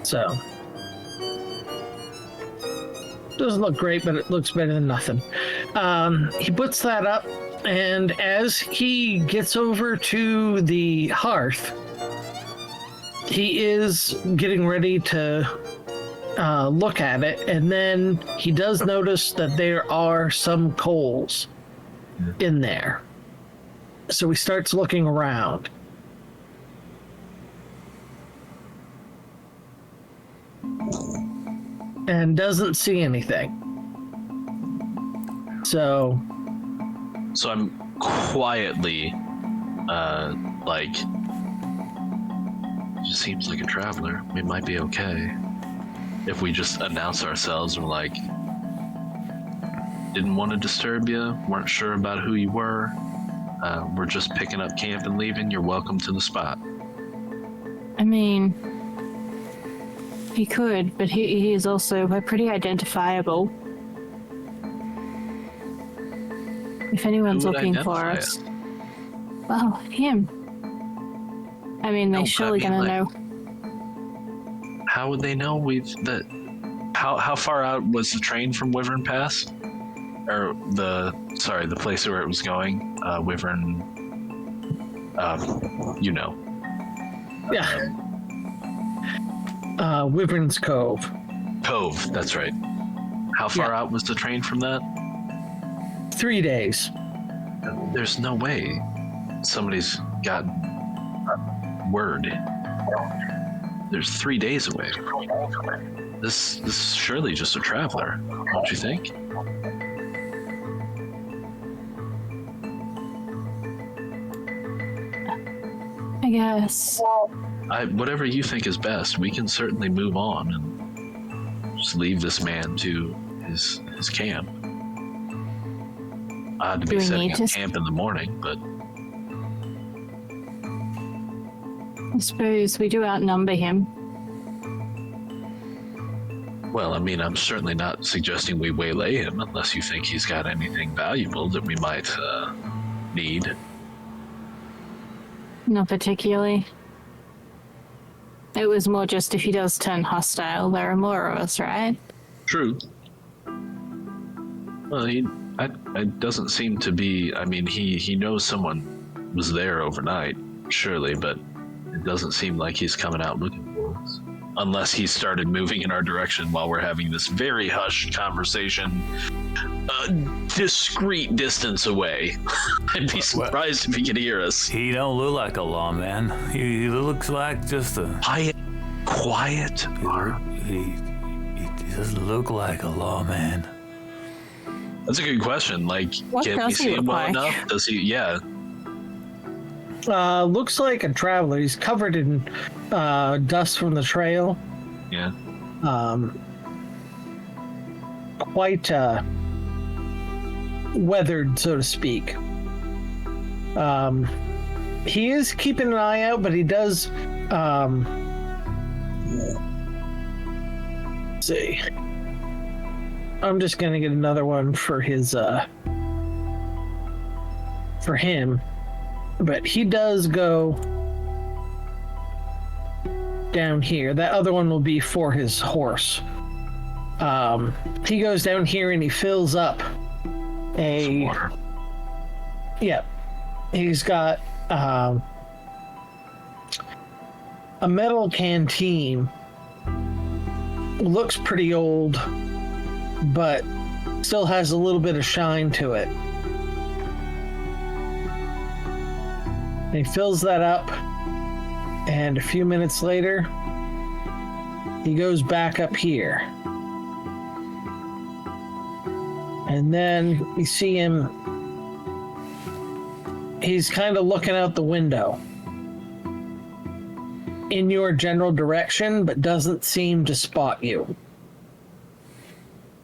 So, doesn't look great, but it looks better than nothing. He puts that up, and as he gets over to the hearth, he is getting ready to look at it, and then he does notice that there are some coals in there. So he starts looking around. And doesn't see anything. So I'm quietly, like, just seems like a traveler. We might be okay if we just announce ourselves and we're like, didn't want to disturb you, weren't sure about who you were. We're just picking up camp and leaving. You're welcome to the spot. I mean, he could, but he is also pretty identifiable. If anyone's Who would looking for identify us. Well, him. I mean, they're surely gonna know. How would they know how far out was the train from Wyvern Pass? Or the place where it was going? Wyvern, you know. yeah. Wyvern's Cove. Cove, that's right. How far out was the train from that? 3 days. There's no way somebody's got word. There's 3 days away. This is surely just a traveler, don't you think? I guess. Whatever you think is best, we can certainly move on and just leave this man to his camp. Odd to be setting up camp in the morning, but I suppose we do outnumber him. Well, I mean, I'm certainly not suggesting we waylay him unless you think he's got anything valuable that we might need. Not particularly. It was more just if he does turn hostile, there are more of us, right? True. Well, it doesn't seem to be. I mean, he knows someone was there overnight, surely, but it doesn't seem like he's coming out looking for us. Unless he started moving in our direction while we're having this very hushed conversation, a discreet distance away. I'd be surprised if he could hear us. He don't look like a lawman. He looks like just a Quiet. He doesn't look like a lawman. That's a good question. Like, What can we does he see him look well like? enough? Does he? Yeah. Looks like a traveler. He's covered in dust from the trail. Yeah. Quite weathered, so to speak. He is keeping an eye out, but he does. Let's see. I'm just gonna get another one for his for him, but he does go down here. That other one will be for his horse. He goes down here and he fills up a Water. yeah. He's got a metal canteen. Looks pretty old, but still has a little bit of shine to it. He fills that up, and a few minutes later, he goes back up here. And then you see him, he's kind of looking out the window in your general direction, but doesn't seem to spot you.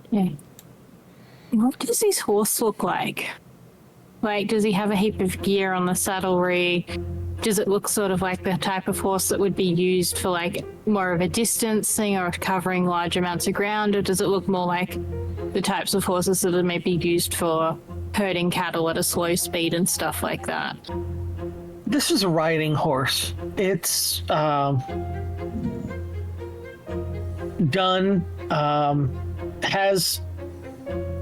Yeah. What does his horse look like? Like, does he have a heap of gear on the saddlery? Does it look sort of like the type of horse that would be used for like more of a distance thing or covering large amounts of ground? Or does it look more like the types of horses that are maybe used for herding cattle at a slow speed and stuff like that? This is a riding horse. It's done, has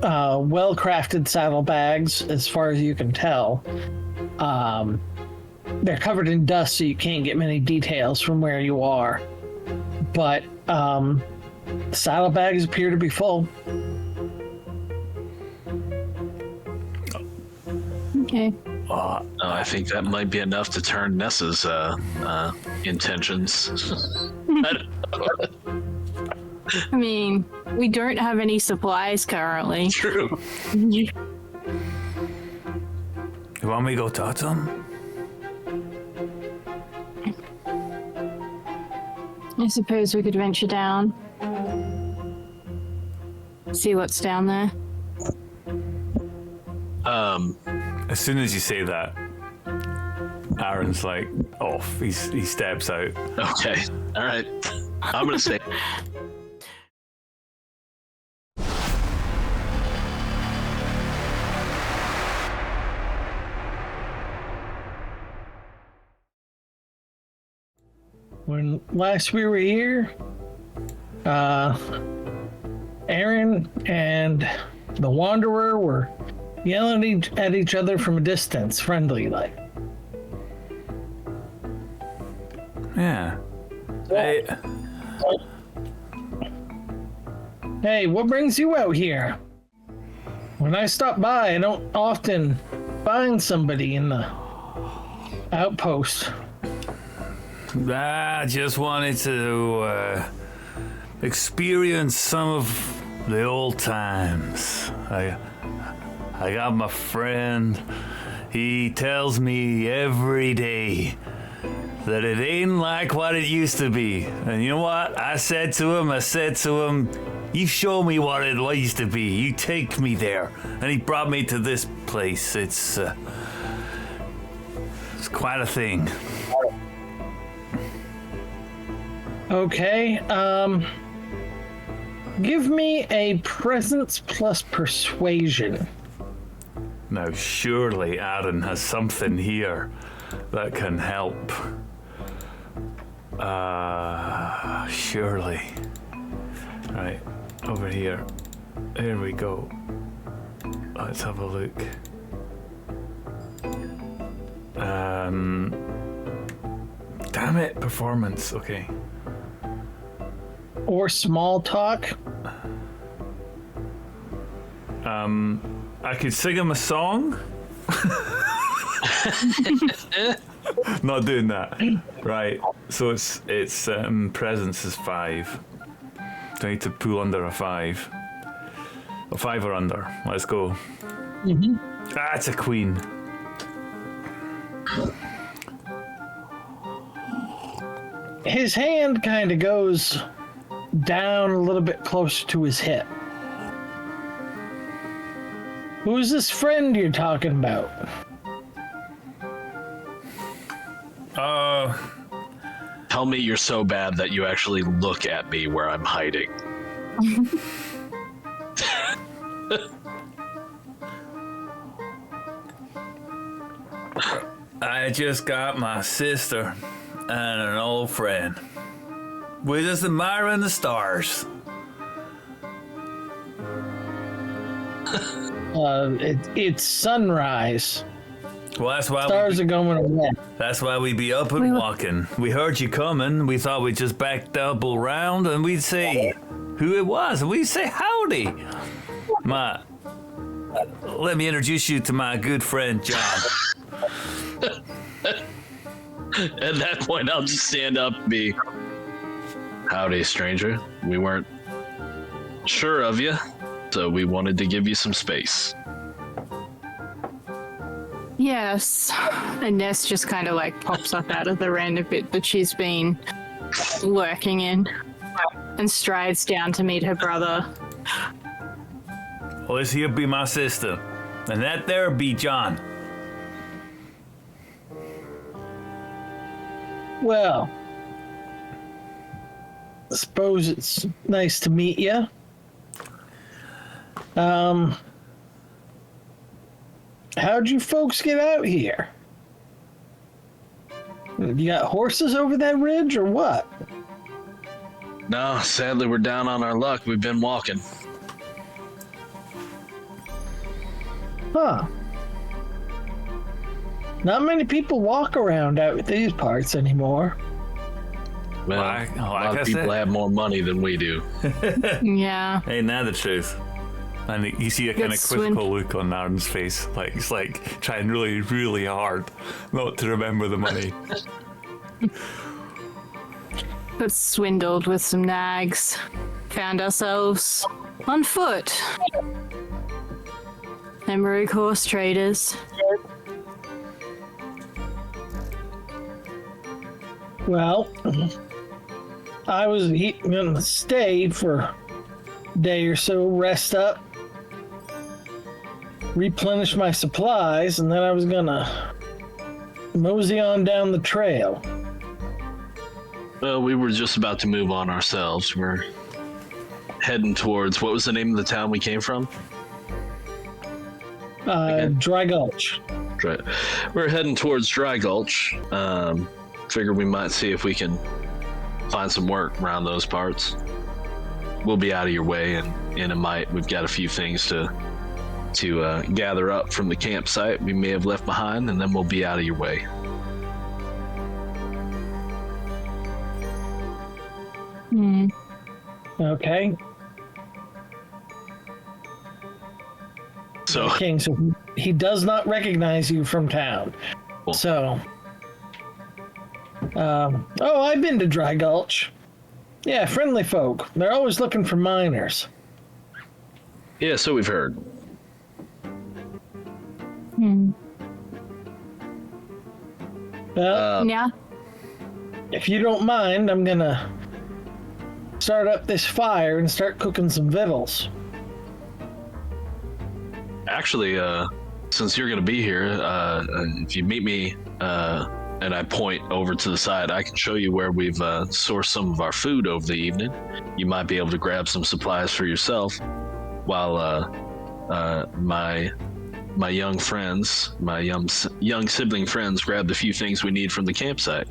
well-crafted saddlebags as far as you can tell. They're covered in dust, so you can't get many details from where you are. But saddlebags appear to be full. Okay. I think that might be enough to turn Nessa's intentions. I mean, we don't have any supplies currently. True. You want me to go talk to him? I suppose we could venture down. See what's down there. As soon as you say that, Aaron's like off. He steps out. Okay. All right. I'm gonna say. When last we were here, Aaron and the Wanderer were yelling at each other from a distance, friendly like. Yeah. Hey, Hey, what brings you out here? When I stop by, I don't often find somebody in the outpost. I just wanted to experience some of the old times. I got my friend. He tells me every day that it ain't like what it used to be. And you know what? I said to him, you show me what it used to be. You take me there. And he brought me to this place. It's quite a thing. Okay, Give me a presence plus persuasion. Now, surely Aaron has something here that can help. Surely. Right, over here. Here we go. Let's have a look. Damn it, performance. Okay. Or small talk. I could sing him a song. Not doing that. Right. So it's presence is 5. Do I need to pull under a 5? A 5 or under. Let's go. Ah, it's a queen. His hand kind of goes down a little bit closer to his hip. Who's this friend you're talking about? Tell me you're so bad that you actually look at me where I'm hiding. I just got my sister and an old friend. We're just admiring the stars. It's sunrise. Well, that's why Stars are going away. That's why we be up and walking. We heard you coming. We thought we'd just back double round and we'd say who it was. And we'd say howdy. Let me introduce you to my good friend, John. At that point, I'll just stand up and be, howdy, stranger. We weren't sure of you, so we wanted to give you some space. Yes. And Ness just kind of like pops up out of the random bit that she's been lurking in and strides down to meet her brother. Well, this here be my sister. And that there be John. Well, I suppose it's nice to meet you. How'd you folks get out here? You got horses over that ridge or what? No, sadly, we're down on our luck. We've been walking. Huh. Not many people walk around out with these parts anymore. Well, Like a lot I of people said. have more money than we do. Yeah. Ain't that the truth? And you see a kind of It's quizzical look on Aaron's face, like he's like trying really, really hard not to remember the money. Got swindled with some nags. Found ourselves on foot. Emerald horse traders. Well, I was gonna stay for a day or so, rest up, replenish my supplies, and then I was gonna mosey on down the trail. Well, we were just about to move on ourselves. We're heading towards, what was the name of the town we came from? Dry Gulch. Right. We're heading towards Dry Gulch. Figure we might see if we can find some work around those parts. We'll be out of your way, and in a mite, we've got a few things to gather up from the campsite we may have left behind, and then we'll be out of your way. Okay. So, King, so he does not recognize you from town. Cool. So, I've been to Dry Gulch. Yeah, friendly folk. They're always looking for miners. yeah, so we've heard. Well, Yeah. if you don't mind, I'm gonna start up this fire and start cooking some victuals. Actually, Since you're going to be here, if you meet me at and I point over to the side. I can show you where we've sourced some of our food over the evening. You might be able to grab some supplies for yourself, while my young friends, my young sibling friends, grabbed a few things we need from the campsite.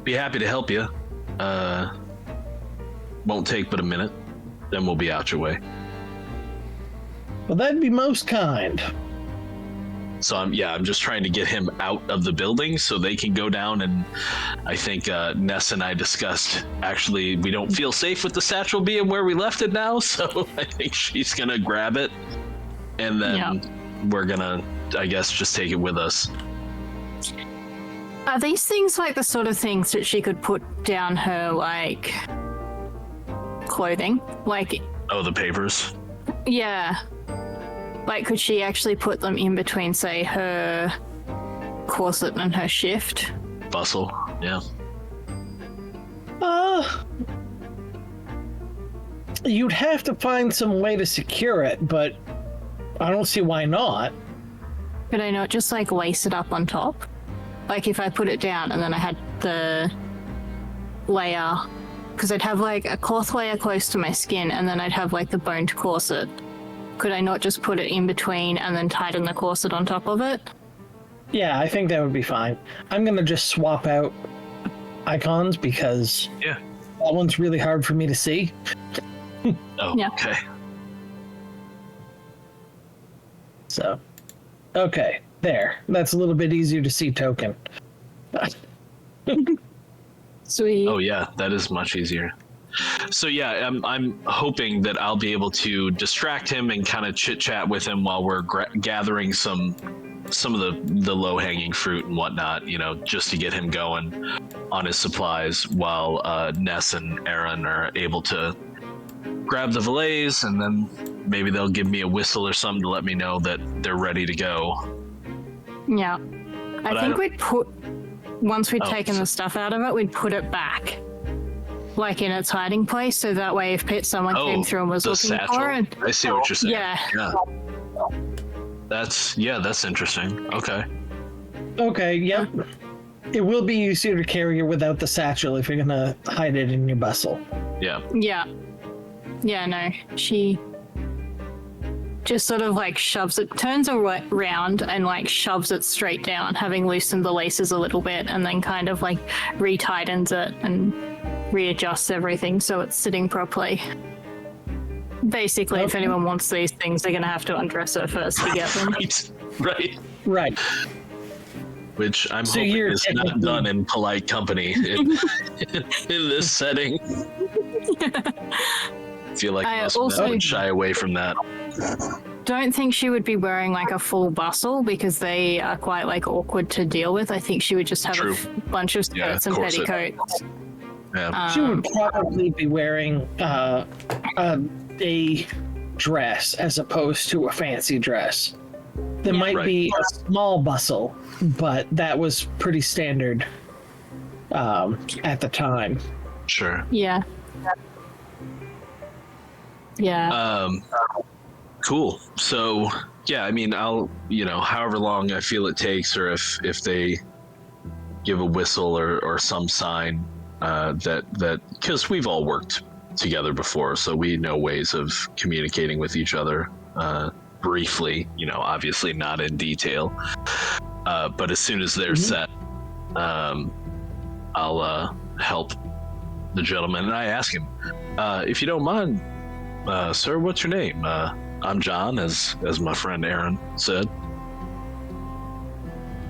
Be happy to help you. Won't take but a minute, then we'll be out your way. Well, that'd be most kind. So I'm just trying to get him out of the building so they can go down. And I think Ness and I discussed, actually, we don't feel safe with the satchel being where we left it now. So I think she's gonna grab it, and then we're gonna, I guess, just take it with us. Are these things like the sort of things that she could put down her, like, clothing? Like, Oh, the papers? yeah. Like, could she actually put them in between, say, her corset and her shift? Bustle, yeah. You'd have to find some way to secure it, but I don't see why not. Could I not just, like, lace it up on top? Like, if I put it down and then I had the layer, because I'd have, like, a cloth layer close to my skin, and then I'd have, like, the boned corset. Could I not just put it in between and then tighten the corset on top of it? Yeah, I think that would be fine. I'm gonna just swap out icons because Yeah. that one's really hard for me to see. Oh, Yeah. okay. So, okay, there. That's a little bit easier to see, Token. Sweet. Oh yeah, that is much easier. So yeah, I'm hoping that I'll be able to distract him and kind of chit chat with him while we're gathering some of the low hanging fruit and whatnot, you know, just to get him going on his supplies, while Ness and Aaron are able to grab the valets, and then maybe they'll give me a whistle or something to let me know that they're ready to go. Yeah. But I think we'd put, once we'd taken so- the stuff out of it, we'd put it back. Like in its hiding place, so that way if someone came through and was the looking satchel. for it. I see what you're saying. Yeah. That's interesting. Okay. Okay, yep. It will be easier to carry it without the satchel if you're gonna hide it in your bustle. Yeah. Yeah. Yeah, no. She just sort of like shoves it, turns around and like shoves it straight down, having loosened the laces a little bit, and then kind of like retightens it and readjusts everything so it's sitting properly. Basically, if anyone wants these things, they're going to have to undress her first to get them. Right. Right. Which I'm So hoping you're is not technically- done in polite company in this setting. I feel like I most men also- would shy away from that. Don't think she would be wearing like a full bustle because they are quite like awkward to deal with. I think she would just have True. Bunch of Yeah, skirts and corset. petticoats. Yeah. She would probably be wearing a dress as opposed to a fancy dress. There might Right. be a small bustle, but that was pretty standard at the time. Sure. Yeah. Yeah. Cool. So yeah, I mean, I'll, however long I feel it takes, or if they give a whistle or some sign, that because we've all worked together before, so we know ways of communicating with each other briefly, obviously not in detail, but as soon as they're set, I'll help the gentleman, and I ask him, if you don't mind, sir, what's your name? I'm John, as my friend Aaron said.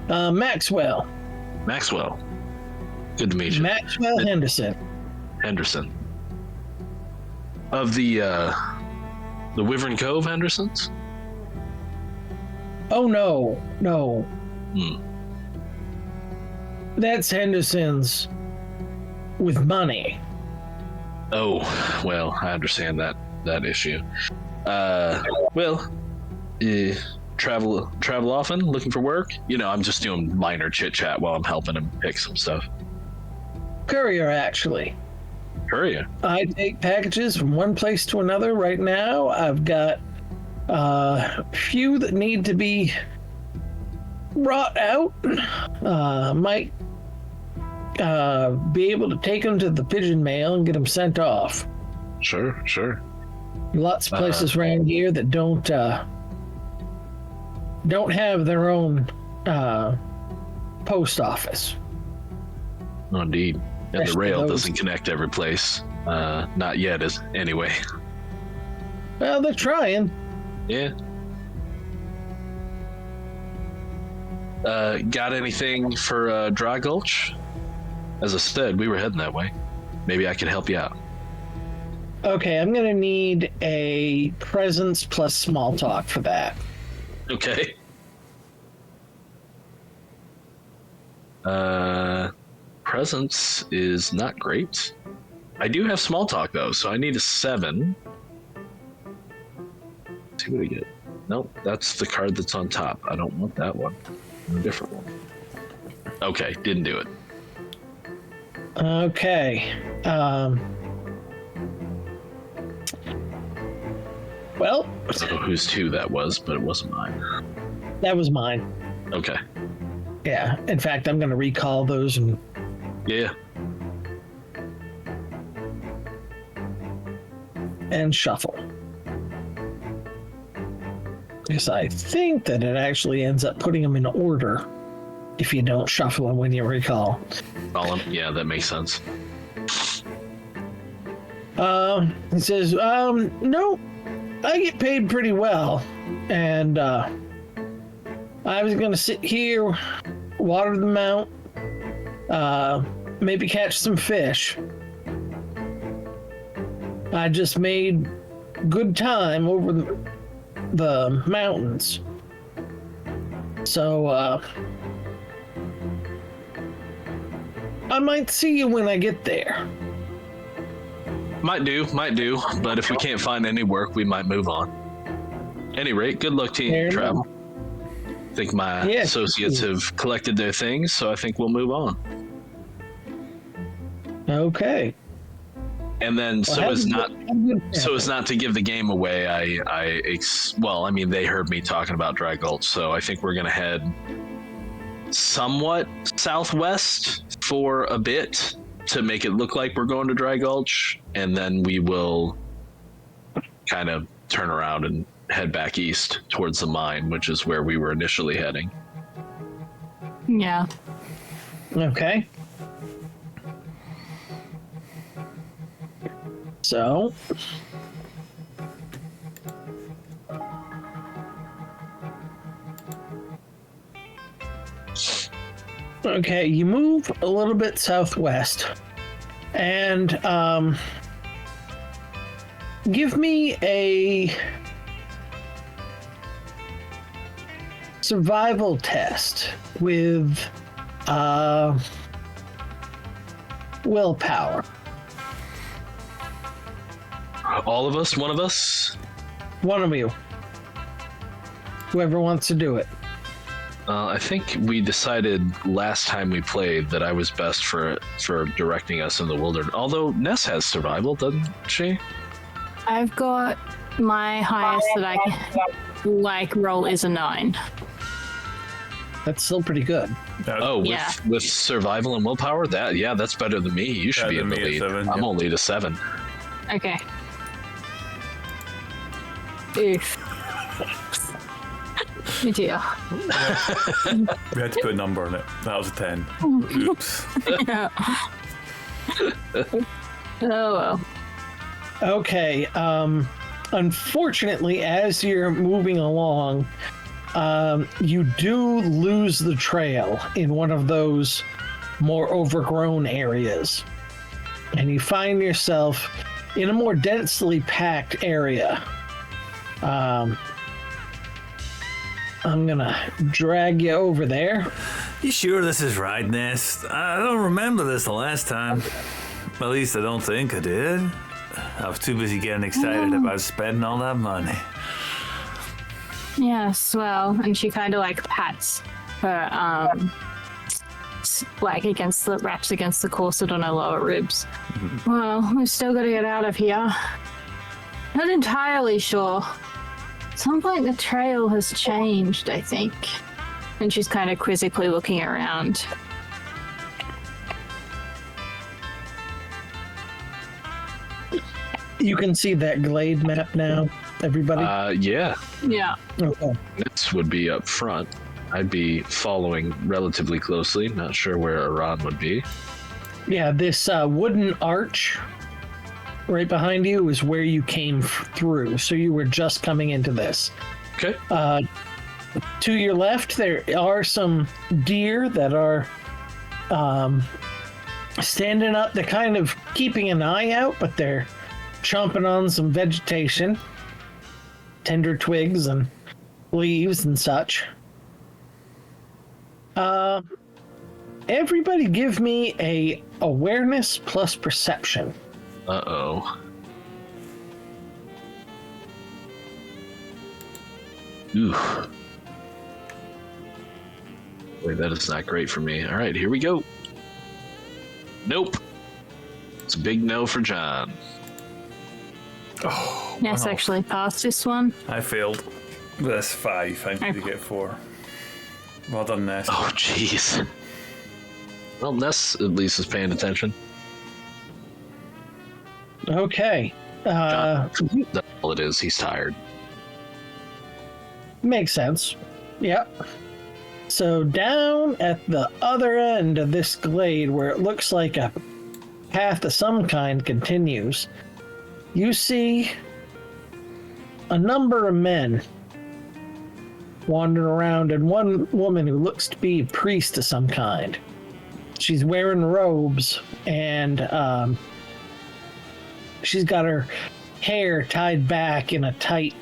Maxwell. Maxwell. Good to meet you. Maxwell Henderson. Henderson. Of the Wyvern Cove Hendersons? Oh, no. That's Henderson's with money. Oh, well, I understand that issue. Travel often, looking for work? I'm just doing minor chit chat while I'm helping him pick some stuff. Courier, actually. Courier? I take packages from one place to another. Right now, I've got a few that need to be rot out. Might be able to take them to the pigeon mail and get them sent off. Sure. Lots of places around here that don't have their own post office. Oh, indeed. And the Especially rail those- doesn't connect every place. Not yet, anyway. Well, they're trying. Yeah. Got anything for Dry Gulch? As I said, we were heading that way. Maybe I could help you out. Okay, I'm gonna need a presence plus small talk for that. Okay. Presence is not great. I do have small talk though, so I need a 7. Let's see what I get. Nope, that's the card that's on top. I don't want that one. A different one. Okay, didn't do it. Okay. Well, I don't know whose 2 that was, but it wasn't mine. that was mine. Okay. Yeah. In fact, I'm gonna recall those and Yeah. shuffle. Because I think that it actually ends up putting them in order if you don't shuffle them when you recall. Yeah, that makes sense. He says, no, I get paid pretty well. And I was going to sit here, water the mount, maybe catch some fish. I just made good time over the mountains. So, I might see you when I get there. Might do, but if we can't find any work, we might move on. Any rate, good luck to Fair you, travel. enough. I think my Yes. associates have collected their things, so I think we'll move on. Okay. And then, Well, so have as a not good- have a good so as not to give the game away, well, I mean, they heard me talking about Dry Gulch, so I think we're gonna head somewhat southwest for a bit to make it look like we're going to Dry Gulch, and then we will kind of turn around and head back east towards the mine, which is where we were initially heading. Yeah. Okay. So, okay, you move a little bit southwest, and give me a survival test with willpower. All of us, one of us. One of you. Whoever wants to do it. I think we decided last time we played that I was best for directing us in the wilderness. Although Ness has survival, doesn't she? I've got my highest that I can roll is a 9. That's still pretty good. Oh, Yeah. with survival and willpower, that's better than me. You should be Better in the than me lead. at 7, I'm yeah. only at a 7. Okay. Oof. Oh dear. We had to put a number on it. That was a 10. Oops. Oh well. Okay. Unfortunately, as you're moving along, you do lose the trail in one of those more overgrown areas. And you find yourself in a more densely packed area. I'm gonna drag you over there. You sure this is right, Nest? I don't remember this the last time. At least I don't think I did. I was too busy getting excited about spending all that money. Yes, well, and she kind of pats her wraps against the corset on her lower ribs. Well, we've still got to get out of here. Not entirely sure. At some point the trail has changed, I think. And she's kind of quizzically looking around. You can see that glade map now, everybody? Yeah. Yeah. Okay. This would be up front. I'd be following relatively closely. Not sure where Iran would be. Yeah, this wooden arch right behind you is where you came through. So you were just coming into this. Okay. To your left, there are some deer that are standing up. They're kind of keeping an eye out, but they're chomping on some vegetation, tender twigs and leaves and such. Everybody give me a awareness plus perception. Uh-oh. Ooh. Wait, that is not great for me. All right, here we go. Nope. It's a big no for John. Oh, Ness wow. actually passed this one. I failed. That's 5. I need to get 4. Well done, Ness. Oh, jeez. Well, Ness at least is paying attention. Okay. That's all it is. He's tired. Makes sense. Yep. So down at the other end of this glade where it looks like a path of some kind continues, you see a number of men wandering around and one woman who looks to be a priest of some kind. She's wearing robes and she's got her hair tied back in a tight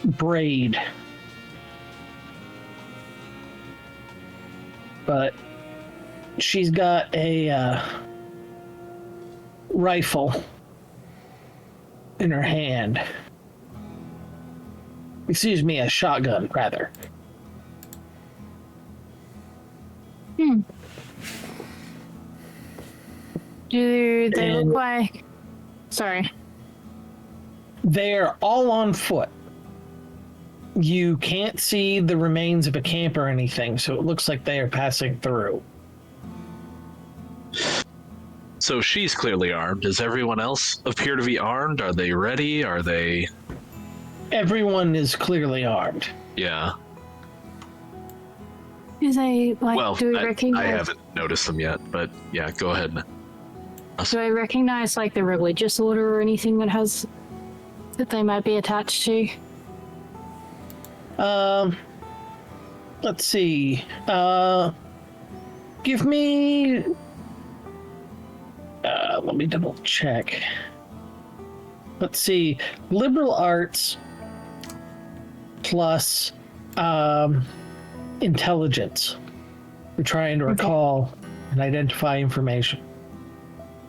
braid. But she's got a rifle in her hand. Excuse me, a shotgun, rather. Do they And- look like... Sorry. They're all on foot. You can't see the remains of a camp or anything, so it looks like they are passing through. So she's clearly armed. Does everyone else appear to be armed? Are they ready? Are they... Everyone is clearly armed. Yeah. Do they, like, Well, do we I recognize... haven't noticed them yet, but yeah, go ahead. Do I recognize, like, the religious order or anything that they might be attached to? Let's see. Give me. Let me double check. Let's see. Liberal arts plus intelligence. We're trying to recall and identify information.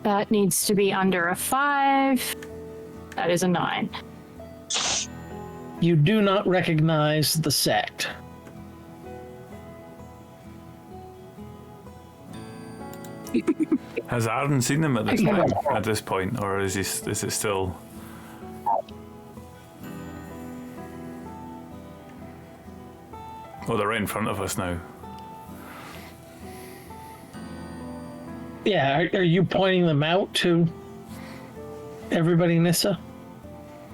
That needs to be under a 5. That is a 9. You do not recognize the sect. Has Aaron seen them at this time? At this point, or is it still? Oh, they're right in front of us now. Yeah, are you pointing them out to everybody, Nissa?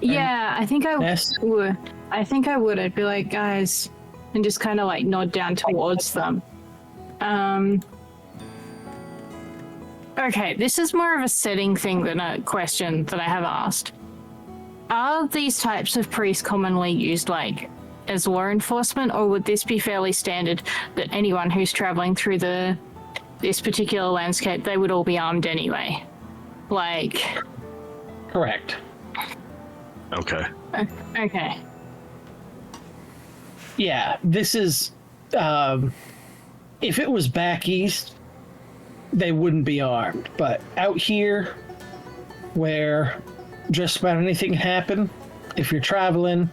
Yeah, I think I Ness? would. I think I would. I'd be like, guys, and just kind of like nod down towards them. Okay, this is more of a setting thing than a question that I have asked. Are these types of priests commonly used, like, as law enforcement, or would this be fairly standard that anyone who's traveling through this particular landscape, they would all be armed anyway? Like... Correct. Okay. Okay. Yeah, this is... if it was back east, they wouldn't be armed. But out here, where just about anything can happen, if you're traveling,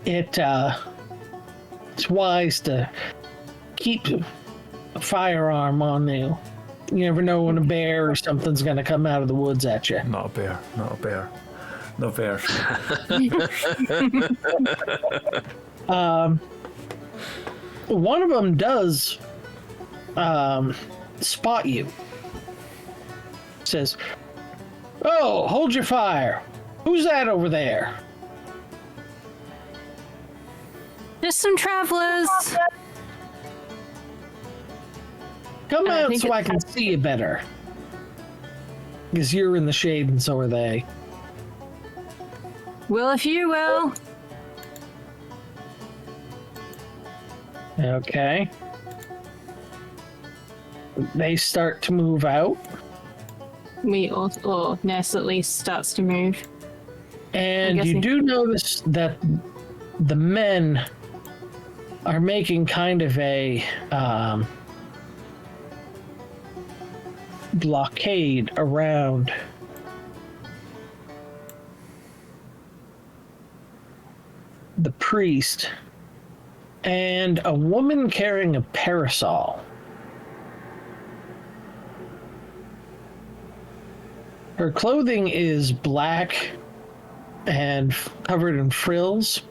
it's wise to keep a firearm on you. You never know when a bear or something's going to come out of the woods at you. Not a bear. Not a bear. The verse. One of them does spot you. Says, "Oh, hold your fire. Who's that over there?" Just some travelers. Come I out think so I can see you better. Because you're in the shade and so are they. Well, if you will. Okay. They start to move out. Or Ness at least starts to move. And I'm you guessing. do notice that the men are making kind of a blockade around the priest and a woman carrying a parasol. Her clothing is black and covered in frills.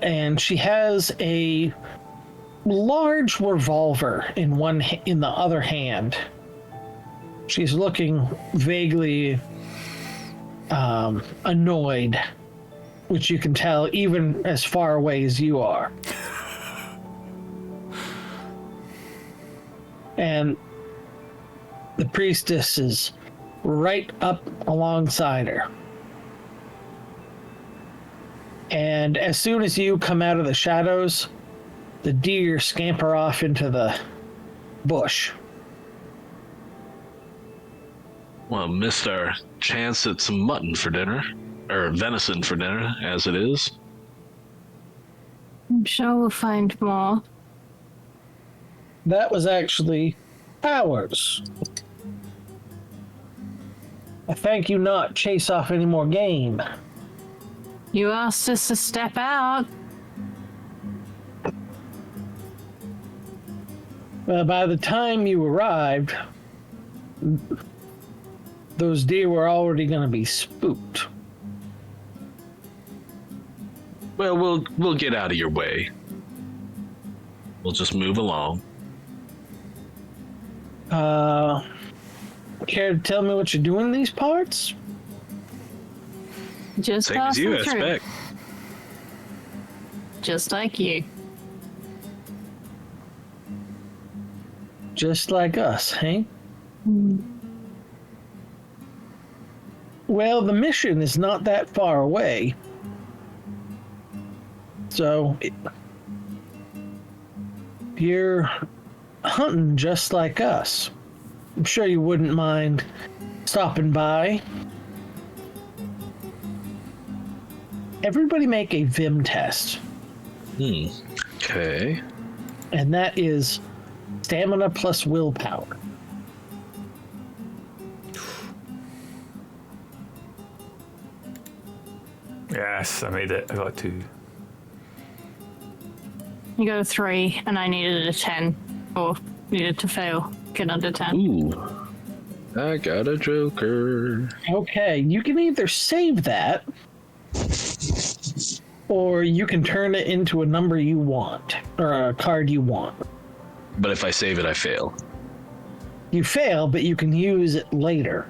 And she has a large revolver in the other hand. She's looking vaguely annoyed, which you can tell even as far away as you are. And the priestess is right up alongside her. And as soon as you come out of the shadows, the deer scamper off into the bush. Well, missed our chance at some mutton for dinner, or venison for dinner, as it is. I'm sure we'll find more. That was actually ours. I thank you not chase off any more game. You asked us to step out. Well, by the time you arrived, those deer were already going to be spooked. Well, we'll get out of your way. We'll just move along. Care to tell me what you're doing in these parts? Just Same as you, I passing through. expect. Just like you. Just like us, hey? Well, the mission is not that far away. So, you're hunting just like us. I'm sure you wouldn't mind stopping by. Everybody make a Vim test. Okay. And that is stamina plus willpower. Yes, I made it. I got 2. You got a 3, and I needed a 10. Or needed to fail. Get under 10. Ooh. I got a joker. Okay, you can either save that, or you can turn it into a number you want, or a card you want. But if I save it, I fail. You fail, but you can use it later.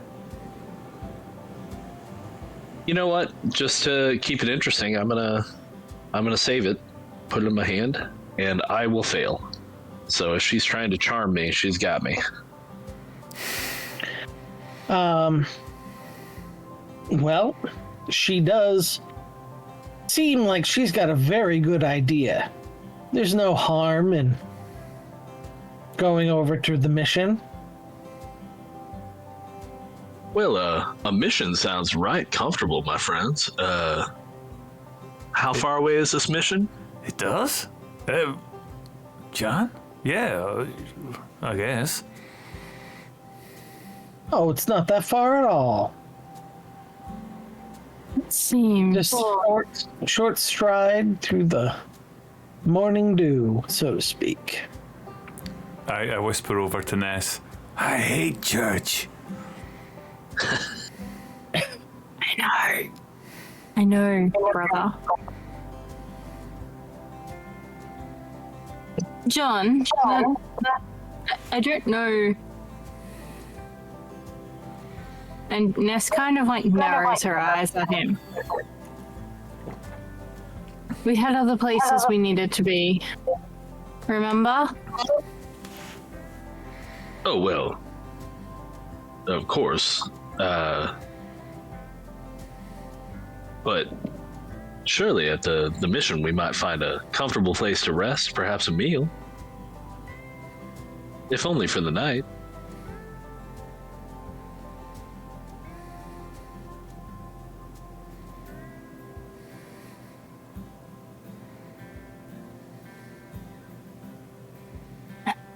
You know what? Just to keep it interesting, I'm gonna save it, put it in my hand, and I will fail. So if she's trying to charm me, she's got me. Well, she does seem like she's got a very good idea. There's no harm in going over to the mission. Well, a mission sounds right comfortable, my friends. How far away is this mission? It does? John? Yeah, I guess. Oh, it's not that far at all. It seems. Just short stride through the morning dew, so to speak. I whisper over to Ness. I hate church. I know, brother. John, I don't know. And Ness kind of like narrows her eyes at him. We had other places we needed to be. Remember? Oh, well. Of course. But surely at the mission we might find a comfortable place to rest, perhaps a meal. If only for the night.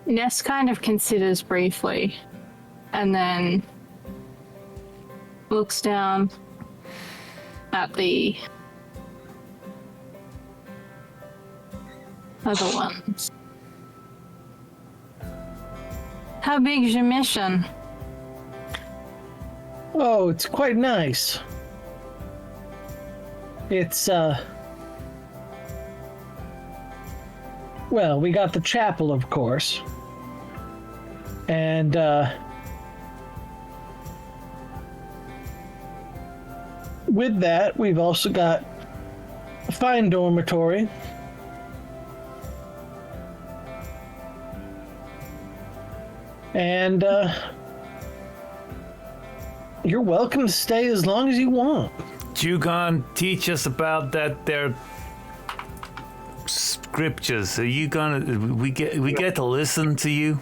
Ness kind of considers briefly and then looks down at the other ones. How big is your mission? Oh, it's quite nice. It's, well, we got the chapel, of course. And, with that, we've also got a fine dormitory. And, you're welcome to stay as long as you want. Jugon, teach us about that there scriptures. Are you gonna? We get to listen to you.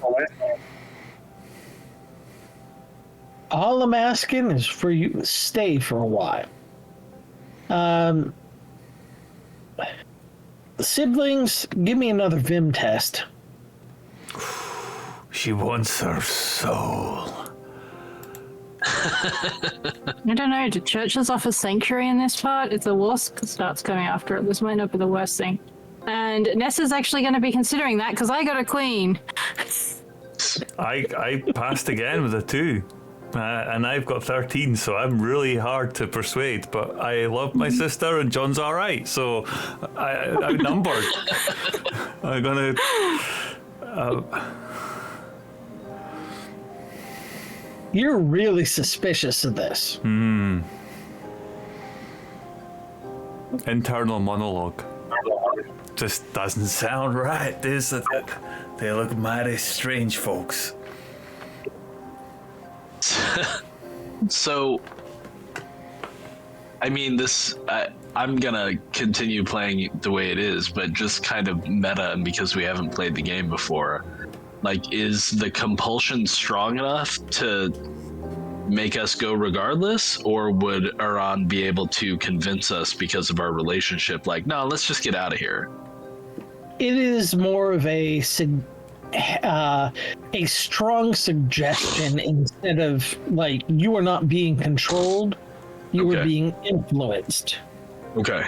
All I'm asking is for you to stay for a while. Siblings, give me another Vim test. She wants her soul. I don't know, do churches offer sanctuary in this part? If the wasp starts coming after it, this might not be the worst thing. And Nessa's actually going to be considering that because I got a queen. I passed again with a 2. And I've got 13, so I'm really hard to persuade. But I love my sister, and John's all right. So I'm outnumbered. I'm gonna. You're really suspicious of this. Internal monologue. Just doesn't sound right, does it? They look mighty strange, folks. So, I mean, I'm gonna continue playing the way it is, but just kind of meta, and because we haven't played the game before, like, is the compulsion strong enough to make us go regardless, or would Aran be able to convince us because of our relationship, like, no, let's just get out of here? It is more of a strong suggestion instead of, like, you are not being controlled, you are being influenced. Okay.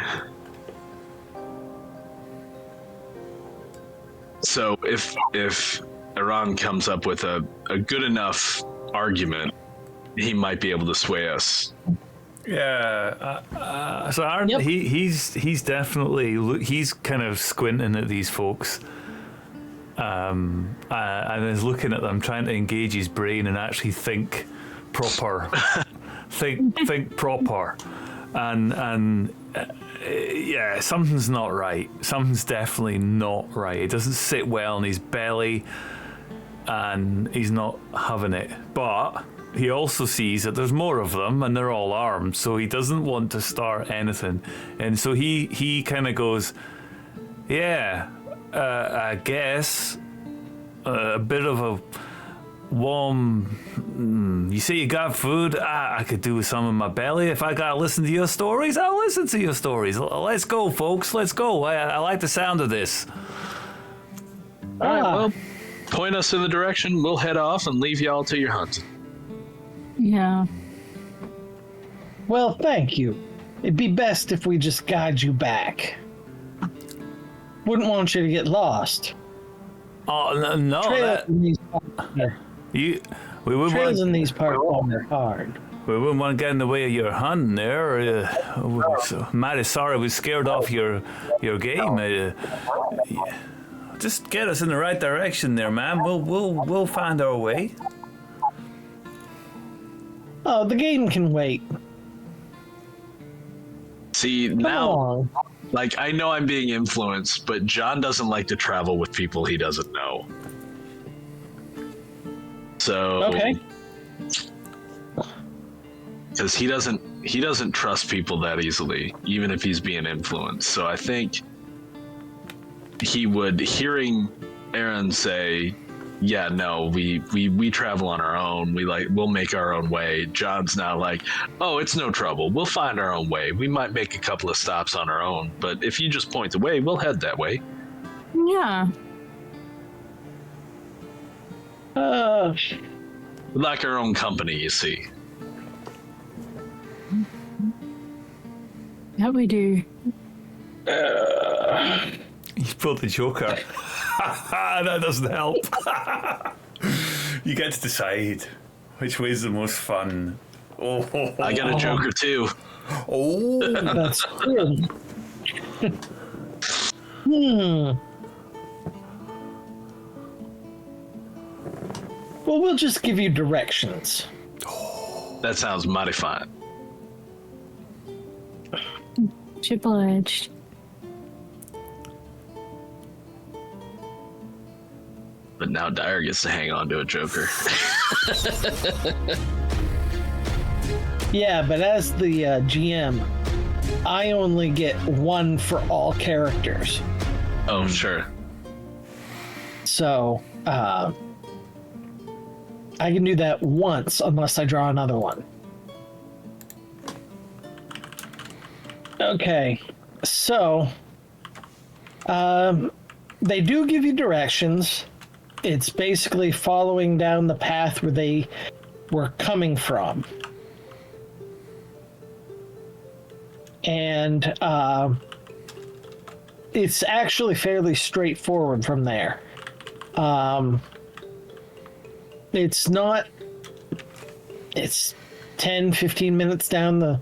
So if Aran comes up with a good enough argument, he might be able to sway us. Yeah. So Aaron, he's definitely he's kind of squinting at these folks. And is looking at them, trying to engage his brain and actually think proper, think proper, and yeah, something's not right. Something's definitely not right. It doesn't sit well in his belly, and he's not having it. But he also sees that there's more of them, and they're all armed, so he doesn't want to start anything. And so he kind of goes, yeah. I guess a bit of a warm. You say you got food? I could do with some in my belly. If I gotta listen to your stories, I'll listen to your stories. Let's go, folks. Let's go. I like the sound of this. All right, well, point us in the direction. We'll head off and leave y'all to your hunt. Yeah. Well, thank you. It'd be best if we just guide you back. Wouldn't want you to get lost. Oh no! We wouldn't Trails in want, these parts are hard. we wouldn't want to get in the way of your hunting there. So mighty sorry we scared off your game. Just get us in the right direction there, man. We'll find our way. Oh, the game can wait. See, Come now, along. like, I know I'm being influenced, but John doesn't like to travel with people he doesn't know. So, Okay. because he doesn't trust people that easily, even if he's being influenced. So I think he would, hearing Aaron say, yeah, no, we travel on our own, we'll make our own way. John's now like, oh, it's no trouble, we'll find our own way. We might make a couple of stops on our own, but if you just point the way, we'll head that way. Yeah. We like our own company, you see. That we do. You pulled the Joker. That doesn't help. You get to decide which way is the most fun. Oh, I got a Joker too. oh. That's true. Well, we'll just give you directions. That sounds mighty fine. Triple-edged. But now Dyer gets to hang on to a Joker. Yeah, but as the GM, I only get one for all characters. Oh, sure. So, I can do that once unless I draw another one. Okay, so they do give you directions. It's basically following down the path where they were coming from. And it's actually fairly straightforward from there. It's not, it's 10, 15 minutes down the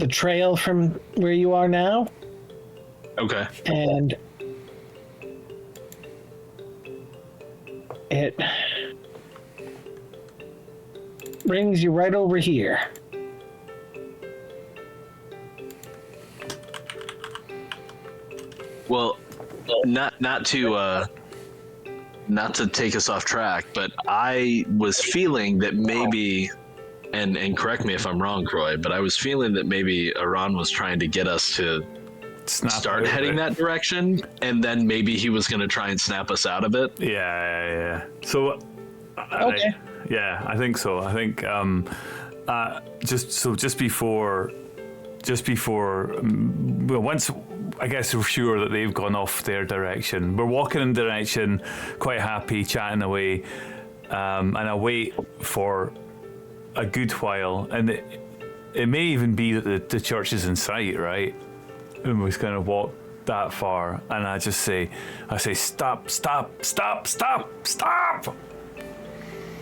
trail from where you are now. Okay. And it brings you right over here. Well, not to take us off track, but I was feeling that maybe, and correct me if I'm wrong, Croy, but I was feeling that maybe Iran was trying to get us to start heading that direction, and then maybe he was going to try and snap us out of it. Yeah. So, Okay. I think so. I think just before, well, once I guess we're sure that they've gone off their direction, we're walking in the direction, quite happy, chatting away, and I wait for a good while, and it may even be that the church is in sight, right? And we kind of walk that far, and I say, stop!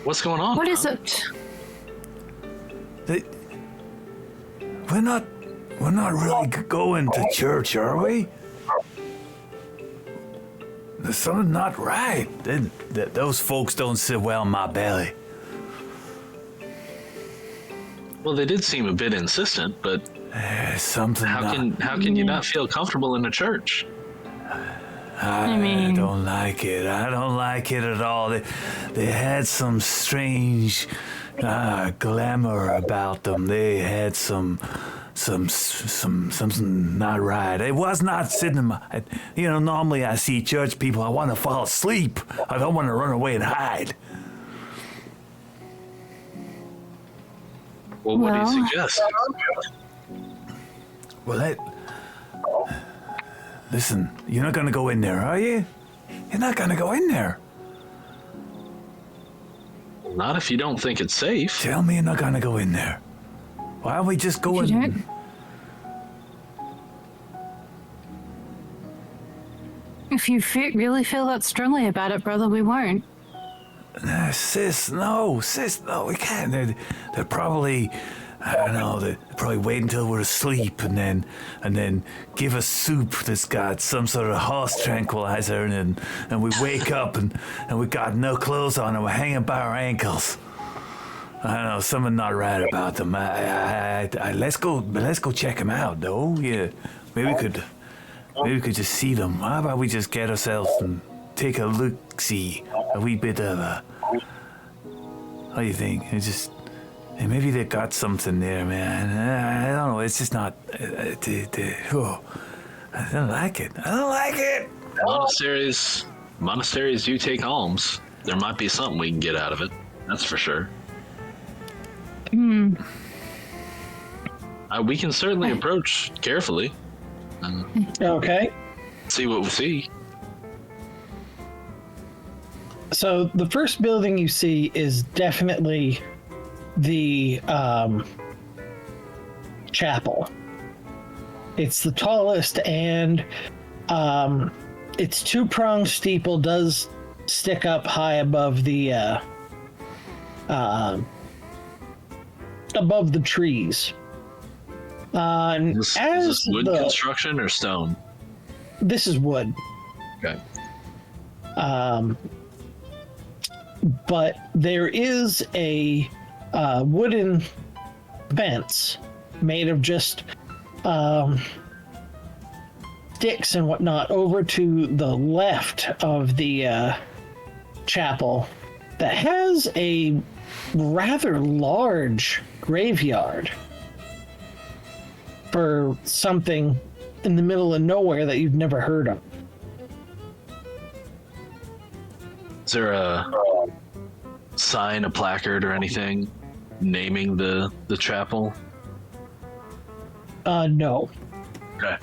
What's going on? What is it? We're not really going to church, are we? There's something not right. Those folks don't sit well in my belly. Well, they did seem a bit insistent, but There's something. how can you not feel comfortable in a church? I mean- don't like it. I don't like it at all. They had some strange glamour about them. They had something not right. It was not sitting in my. Normally I see church people. I want to fall asleep. I don't want to run away and hide. Well, what do you Well- suggest? Well, listen. You're not gonna go in there, are you? You're not gonna go in there. Not if you don't think it's safe. Tell me you're not gonna go in there. Why don't we just go If you in? don't- If you really feel that strongly about it, brother, we won't. Sis, no, we can't. They're probably, I don't know, they're probably wait until we're asleep and then give us soup that's got some sort of horse tranquilizer and we wake up and we got no clothes on and we're hanging by our ankles. I don't know, something not right about them. Let's go check them out, though. Yeah, maybe we could just see them. How about we just get ourselves and take a look-see, a wee bit of a... What do you think? Maybe they got something there, man. I don't know. It's just not. I don't like it. Monasteries do take alms. There might be something we can get out of it. That's for sure. We can certainly approach carefully. Okay. See what we see. So the first building you see is definitely the chapel. It's the tallest, and its two-pronged steeple does stick up high above the trees. Is this wood construction or stone? This is wood. Okay. But there is a wooden fence made of just sticks and whatnot over to the left of the chapel that has a rather large graveyard for something in the middle of nowhere that you've never heard of. Is there a sign, a placard, or anything naming the chapel? No. Okay.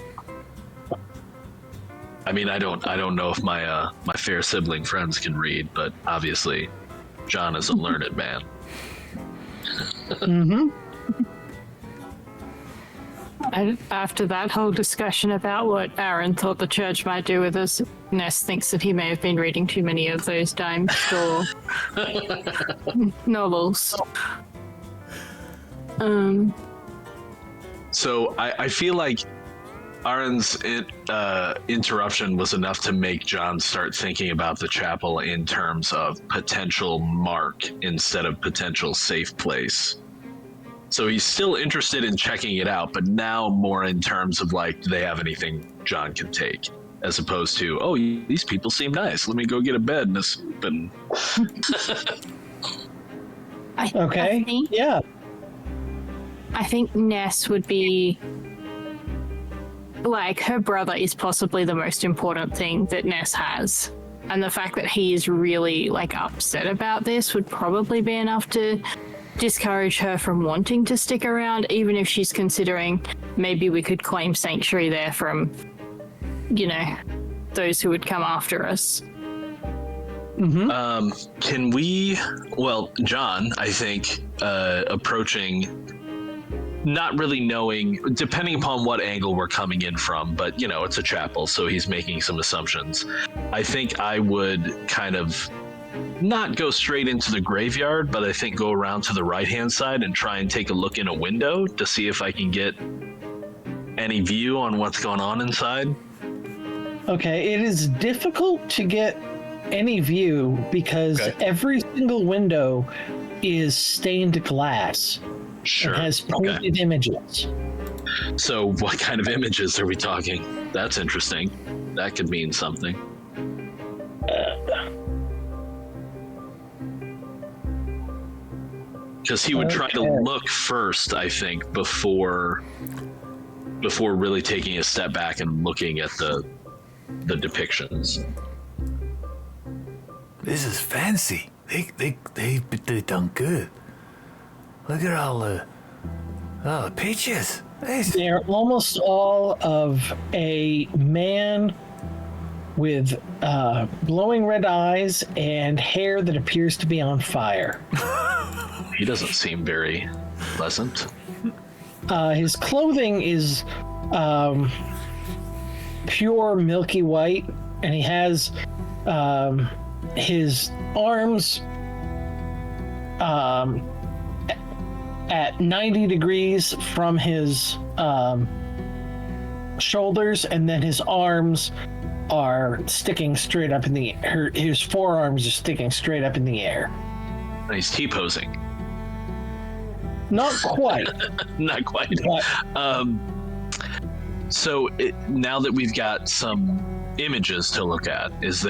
I mean, I don't know if my fair sibling friends can read, but obviously, John is a learned man. Mm-hmm. After that whole discussion about what Aaron thought the church might do with us, Ness thinks that he may have been reading too many of those dime store novels. So I feel like Aaron's interruption was enough to make John start thinking about the chapel in terms of potential mark instead of potential safe place. So he's still interested in checking it out, but now more in terms of like, do they have anything John can take? As opposed to, oh, these people seem nice. Let me go get a bed and a soup and... Okay, yeah. I think Ness would be... Like, her brother is possibly the most important thing that Ness has. And the fact that he is really, like, upset about this would probably be enough to discourage her from wanting to stick around, even if she's considering maybe we could claim sanctuary there from, you know, those who would come after us. Mm-hmm. Can we... Well, John, I think, approaching... Not really knowing, depending upon what angle we're coming in from, but, you know, it's a chapel, so he's making some assumptions. I think I would kind of not go straight into the graveyard, but I think go around to the right-hand side and try and take a look in a window to see if I can get any view on what's going on inside. Okay, it is difficult to get any view because every single window is stained glass. Sure. It has pointed images. So what kind of images are we talking? That's interesting. That could mean something. Because he would try to look first, I think, before really taking a step back and looking at the depictions. This is fancy. They done good. Look at all the peaches. They're almost all of a man with glowing red eyes and hair that appears to be on fire. He doesn't seem very pleasant. His clothing is pure milky white, and he has his arms at 90 degrees from his shoulders, and then his arms are sticking straight up in the air. His forearms are sticking straight up in the air. And he's T-posing. Not quite. Not quite. But, so now that we've got some images to look at, does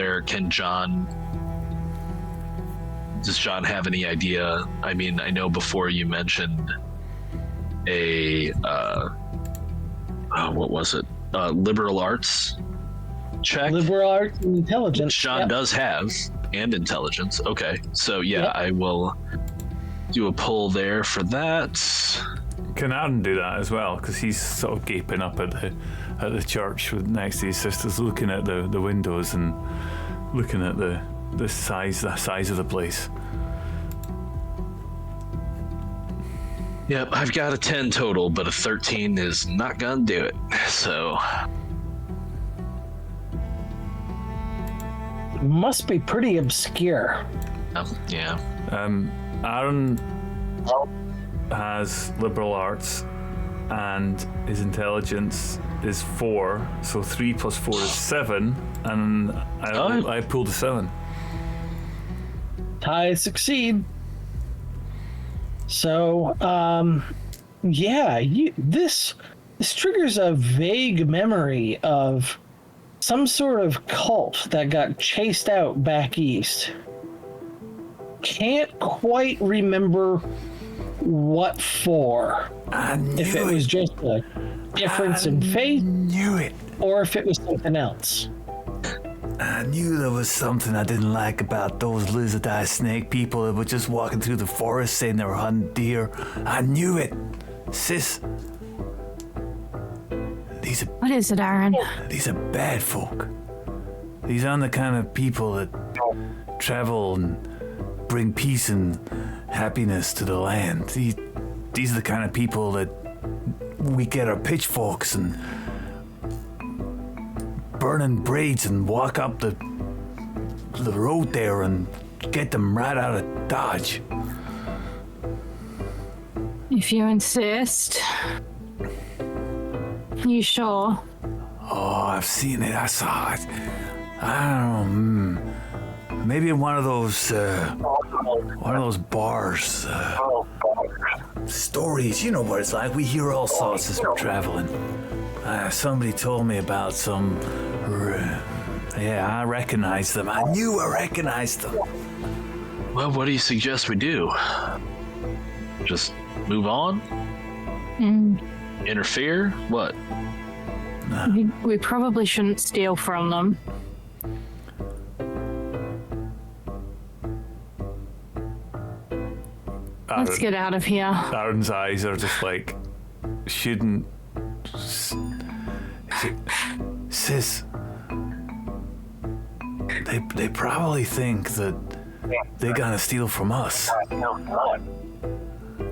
John have any idea? I mean, I know before you mentioned a what was it? Liberal arts check. Liberal arts and intelligence. Which John does have, and intelligence. Okay, so yeah, Yep. I will do a pull there for that. Can Aaron do that as well? Because he's sort of gaping up at the church next to his sisters, looking at the windows and looking at the size of the place. Yep, I've got a 10 total, but a 13 is not gonna do it. So Must be pretty obscure. yeah. Aaron has liberal arts, and his intelligence is 4, so 3 plus 4 is 7, and I pulled a 7. Ties succeed. So, yeah, this triggers a vague memory of some sort of cult that got chased out back east. Can't quite remember what for. If it was just a difference in faith, Knew it. or if it was something else. I knew there was something I didn't like about those lizard-eye snake people that were just walking through the forest saying they were hunting deer. I knew it, sis. What is it, Aaron? These are bad folk. These aren't the kind of people that travel and bring peace and happiness to the land. These are the kind of people that we get our pitchforks and burning braids and walk up the road there and get them right out of Dodge. If you insist. You sure? Oh, I've seen it. I saw it. I don't know. Maybe in one of those bars. Stories. You know what it's like. We hear all sorts as we're traveling. Somebody told me about some. Yeah, I recognized them. I knew I recognized them. Well, what do you suggest we do? Just move on? Interfere? What? We probably shouldn't steal from them. Let's get out of here. Aaron's eyes are just like, shouldn't. Sis, they probably think that they're gonna steal from us.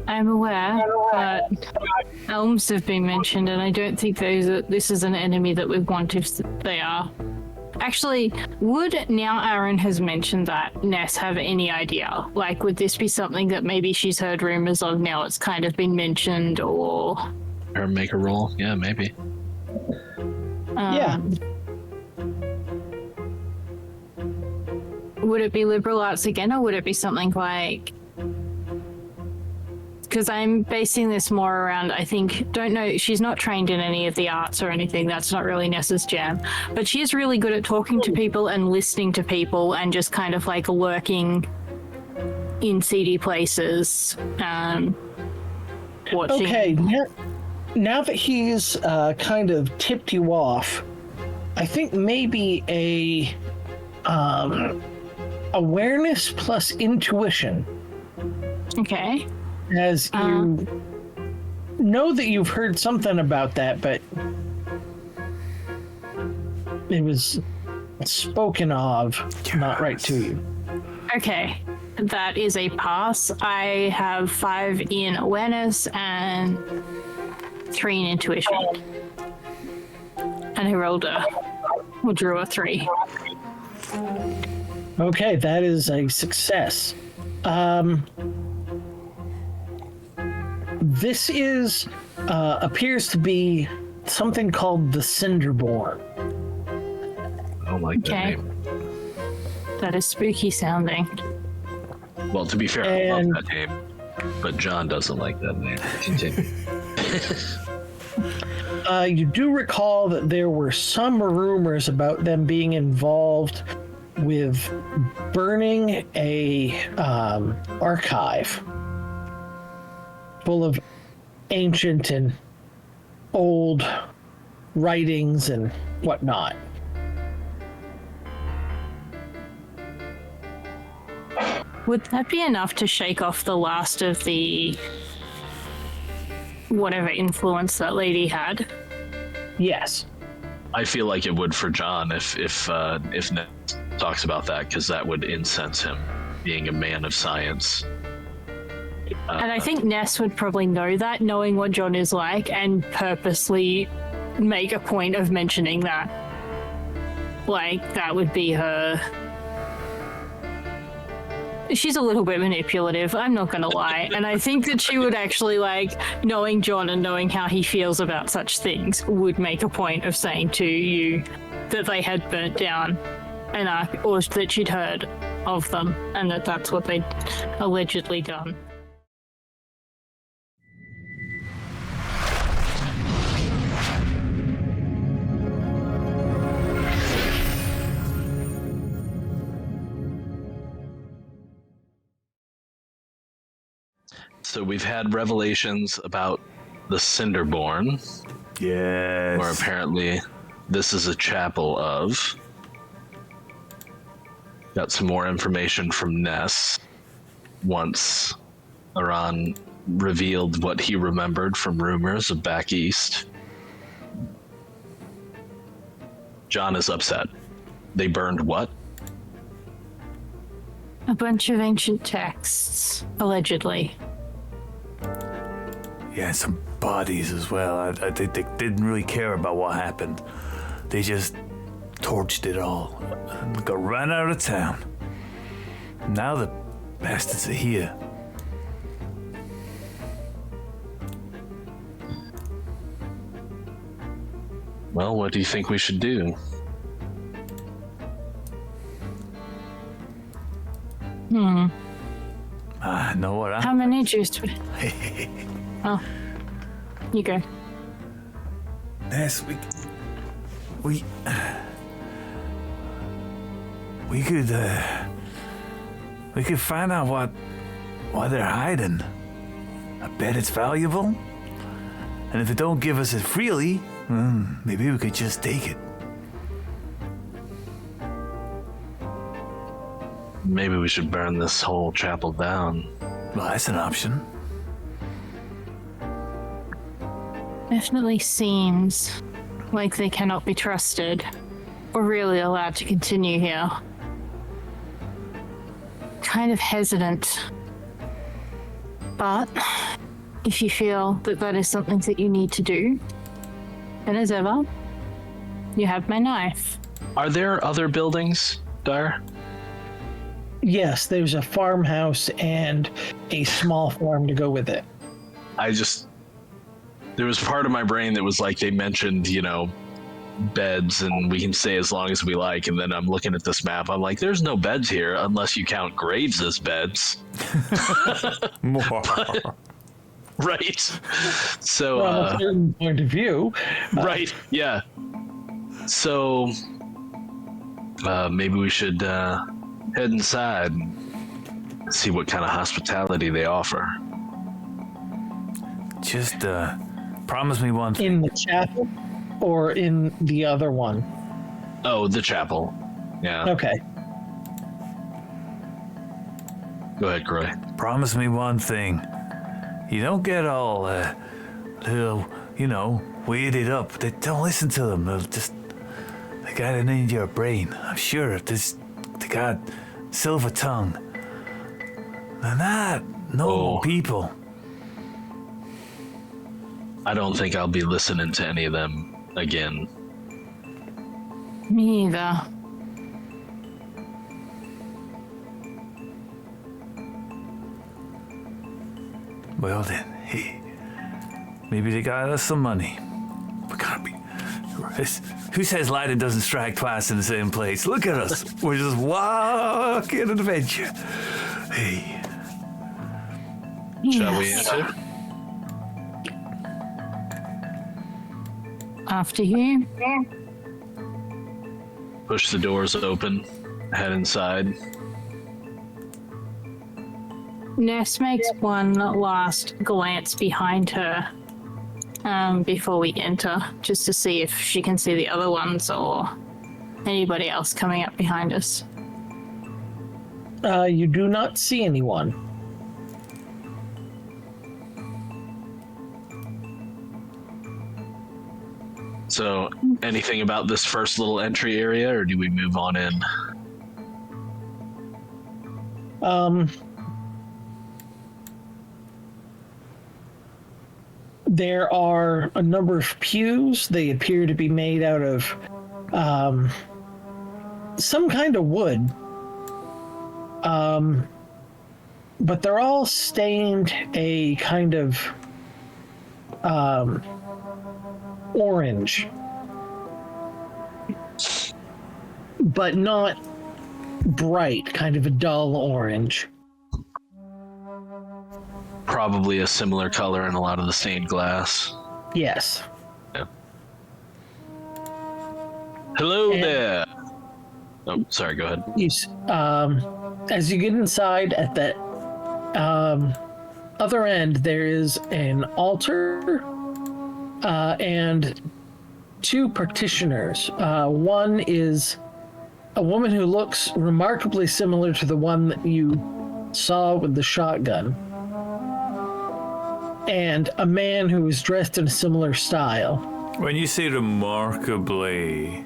I'm aware, but elms have been mentioned, and I don't think this is an enemy that we want if they are. Actually, would, now Aaron has mentioned that, Ness have any idea? Like, would this be something that maybe she's heard rumors of, now it's kind of been mentioned, or... Or make a roll? Yeah, maybe. Yeah. Would it be liberal arts again, or would it be something like... Because I'm basing this more around, I think, don't know, she's not trained in any of the arts or anything, that's not really Nessa's jam, but she is really good at talking to people and listening to people and just kind of like lurking in seedy places, watching. Okay, now that he's kind of tipped you off, I think maybe a awareness plus intuition. Okay. As you know that you've heard something about that, but it was spoken of, not right to you. Okay, that is a pass. I have 5 in awareness and 3 in intuition. And I drew a 3. Okay, that is a success. This is appears to be something called the Cinderborn. I don't like that Okay. name. That is spooky sounding. Well, to be fair, I love And- that name, but John doesn't like that name. Continue. You do recall that there were some rumors about them being involved with burning a archive full of ancient and old writings and whatnot. Would that be enough to shake off the last of the whatever influence that lady had? Yes. I feel like it would for John if Ned talks about that, because that would incense him, being a man of science. And I think Ness would probably know that, knowing what John is like, and purposely make a point of mentioning that. Like, that would be her. She's a little bit manipulative, I'm not gonna lie. And I think that she would actually, like, knowing John and knowing how he feels about such things, would make a point of saying to you that they had burnt down an ark, or that she'd heard of them, and that that's what they'd allegedly done. So we've had revelations about the Cinderborn, Yes. where apparently this is a chapel of. Got some more information from Ness once Aran revealed what he remembered from rumors of back east. John is upset. They burned what? A bunch of ancient texts, allegedly. Yeah, and some bodies as well. They didn't really care about what happened. They just torched it all and got ran out of town. Now the bastards are here. Well, what do you think we should do? I know what How many juice do we... Oh, you go. Yes, we could find out why they're hiding. I bet it's valuable. And if they don't give us it freely, maybe we could just take it. Maybe we should burn this whole chapel down. Well, that's an option. Definitely seems like they cannot be trusted or really allowed to continue here. Kind of hesitant. But if you feel that that is something that you need to do, then as ever, you have my knife. Are there other buildings, Dire? Yes, there's a farmhouse and a small farm to go with it. There was part of my brain that was like, they mentioned, beds and we can stay as long as we like. And then I'm looking at this map. I'm like, there's no beds here unless you count graves as beds. Right. So, From a certain point of view. right. Yeah. So, maybe we should head inside and see what kind of hospitality they offer. Just promise me one thing. In the chapel or in the other one? Oh, the chapel. Yeah. Okay. Go ahead, Croy. Promise me one thing. You don't get all, little, weirded up. They don't listen to them. They got it in your brain. I'm sure they got silver tongue. They're not normal people. I don't think I'll be listening to any of them again. Me either. Well then, Maybe they got us some money. We gotta be. Who says lightning doesn't strike twice in the same place? Look at us. We're just walking an adventure. Hey. Shall we enter? After you. Push the doors open. Head inside. Ness makes one last glance behind her before we enter, just to see if she can see the other ones or anybody else coming up behind us. You do not see anyone. So, anything about this first little entry area, or do we move on in? There are a number of pews. They appear to be made out of some kind of wood. But they're all stained a kind of orange, but not bright, kind of a dull orange. Probably a similar color in a lot of the stained glass. Yes. Yeah. Hello there. Oh, sorry, go ahead. As you get inside, at the other end, there is an altar and two practitioners. One is a woman who looks remarkably similar to the one that you saw with the shotgun, and a man who is dressed in a similar style. When you say remarkably,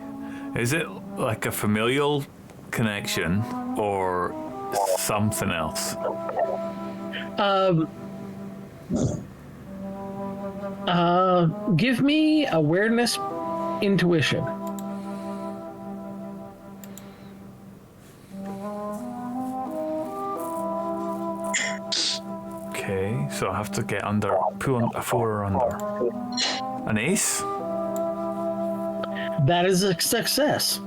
is it like a familial connection or something else? Give me awareness, intuition. Okay, so I have to get under, pull on a 4 or under. An ace? That is a success.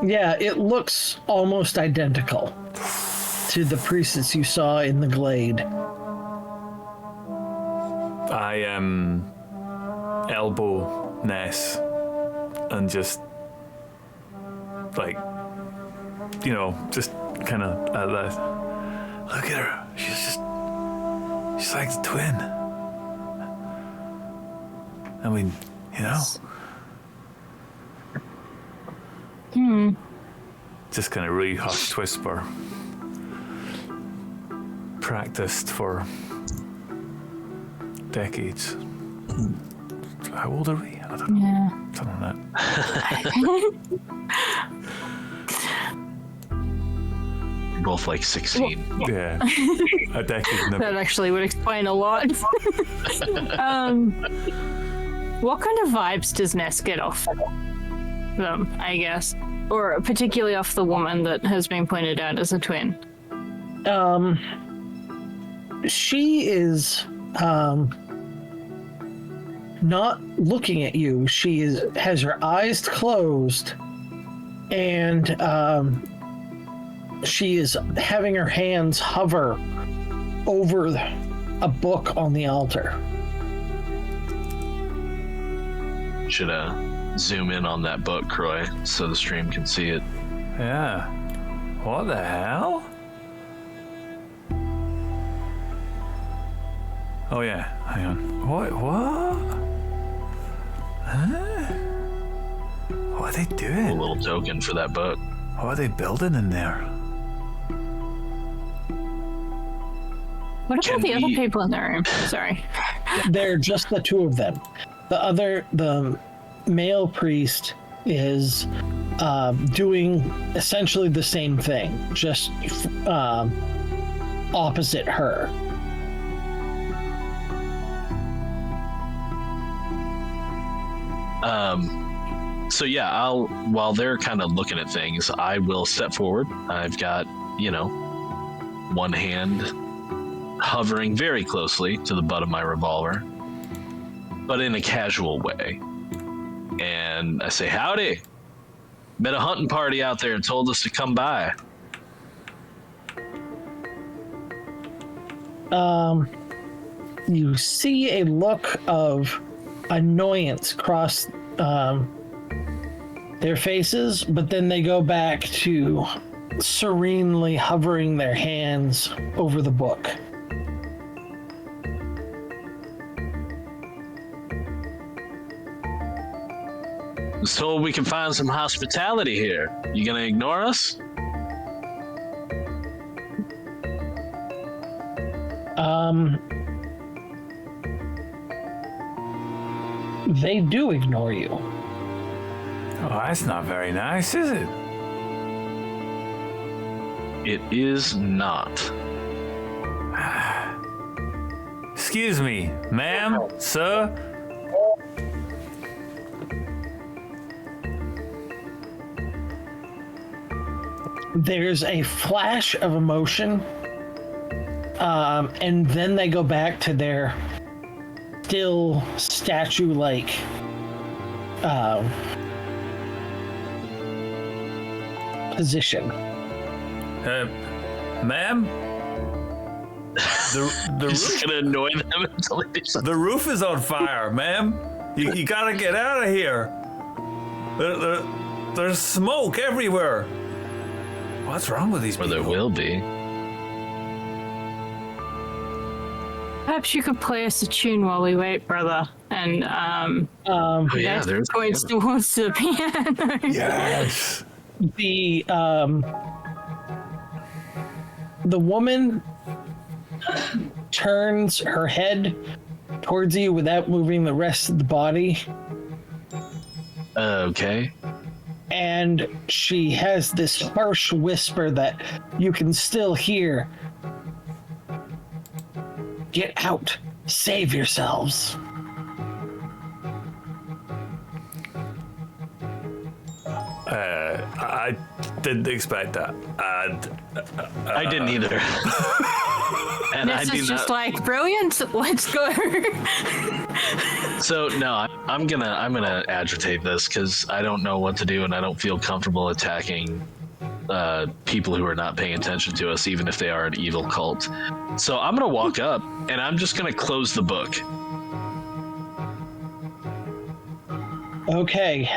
Yeah, it looks almost identical to the priestess you saw in the glade. I elbow Ness and just like, you know, just kind of at that. Look at her. She's like the twin. I mean, you know. Just kind of really hushed whisper. Practiced for decades. How old are we? I don't know. Yeah. Something like You're both like 16. that. Yeah. A decade. And That actually would explain a lot. What kind of vibes does Ness get off them, I guess? Or particularly off the woman that has been pointed out as a twin? She is not looking at you. She has her eyes closed, and she is having her hands hover over a book on the altar. Should zoom in on that book, Croy, so the stream can see it. Yeah. What the hell? Oh yeah, hang on. What? Huh? What are they A doing? little token for that book. What are they building in there? What about Can the other we- people in the room? Sorry. They're just the two of them. The male priest is doing essentially the same thing, just opposite her. So yeah, while they're kind of looking at things, I will step forward. I've got, one hand hovering very closely to the butt of my revolver, but in a casual way. And I say, howdy. Met a hunting party out there and told us to come by. You see a look of annoyance cross their faces, but then they go back to serenely hovering their hands over the book. Was told we can find some hospitality here. You gonna ignore us? They do ignore you. Oh, that's not very nice, is it? It is not. Excuse me, ma'am, sir. There's a flash of emotion, and then they go back to their still statue-like position. Ma'am? The It's roof, gonna annoy them until they do something. the roof is on fire, ma'am. You gotta get out of here. There's smoke everywhere. What's wrong with these Or people? there will be. Perhaps you could play us a tune while we wait, brother. And Oh, yeah, Ness there's points towards the piano. Yes. The woman turns her head towards you without moving the rest of the body, Okay. and she has this harsh whisper that you can still hear. Get out. Save yourselves. I didn't expect that. I didn't either. And I Ness do is just not. like, brilliant, let's go. So no, I'm gonna agitate this because I don't know what to do and I don't feel comfortable attacking people who are not paying attention to us, even if they are an evil cult. So I'm gonna walk up and I'm just gonna close the book. Okay.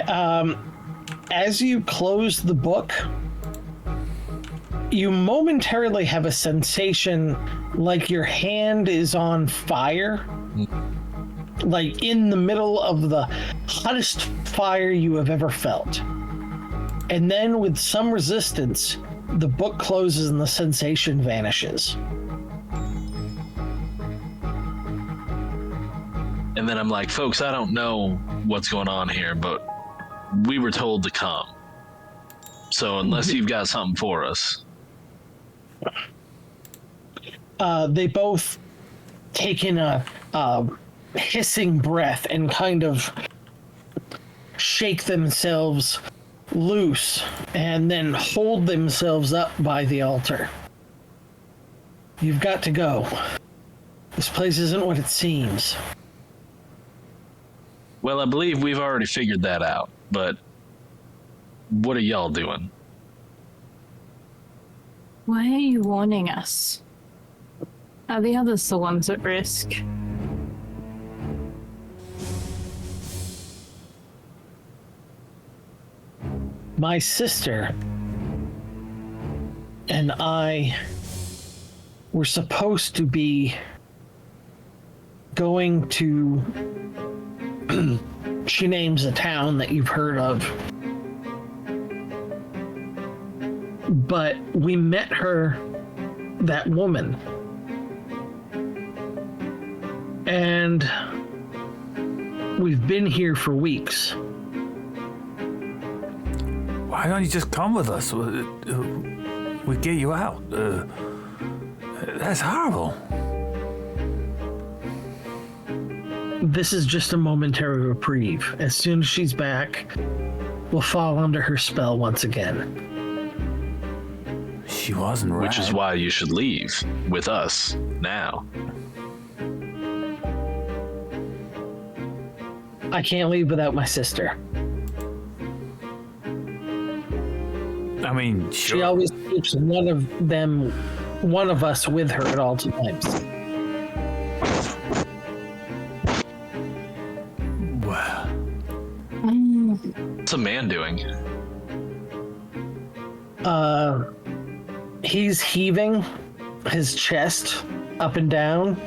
As you close the book, you momentarily have a sensation like your hand is on fire, like in the middle of the hottest fire you have ever felt. And then, with some resistance, the book closes and the sensation vanishes. And then I'm like, folks, I don't know what's going on here, but we were told to come. So unless you've got something for us. They both take in a hissing breath and kind of shake themselves loose and then hold themselves up by the altar. You've got to go. This place isn't what it seems. Well, I believe we've already figured that out, but what are y'all doing? Why are you warning us? Are the others the ones at risk? My sister and I were supposed to be going to she names a town that you've heard of, but we met her, that woman, and we've been here for weeks. Why don't you just come with us? We get you out. That's horrible. This is just a momentary reprieve. As soon as she's back, we'll fall under her spell once again. She wasn't right. Which is why you should leave with us now. I can't leave without my sister. I mean, sure. She always keeps one of us with her at all times. Wow. What's a man doing? He's heaving his chest up and down.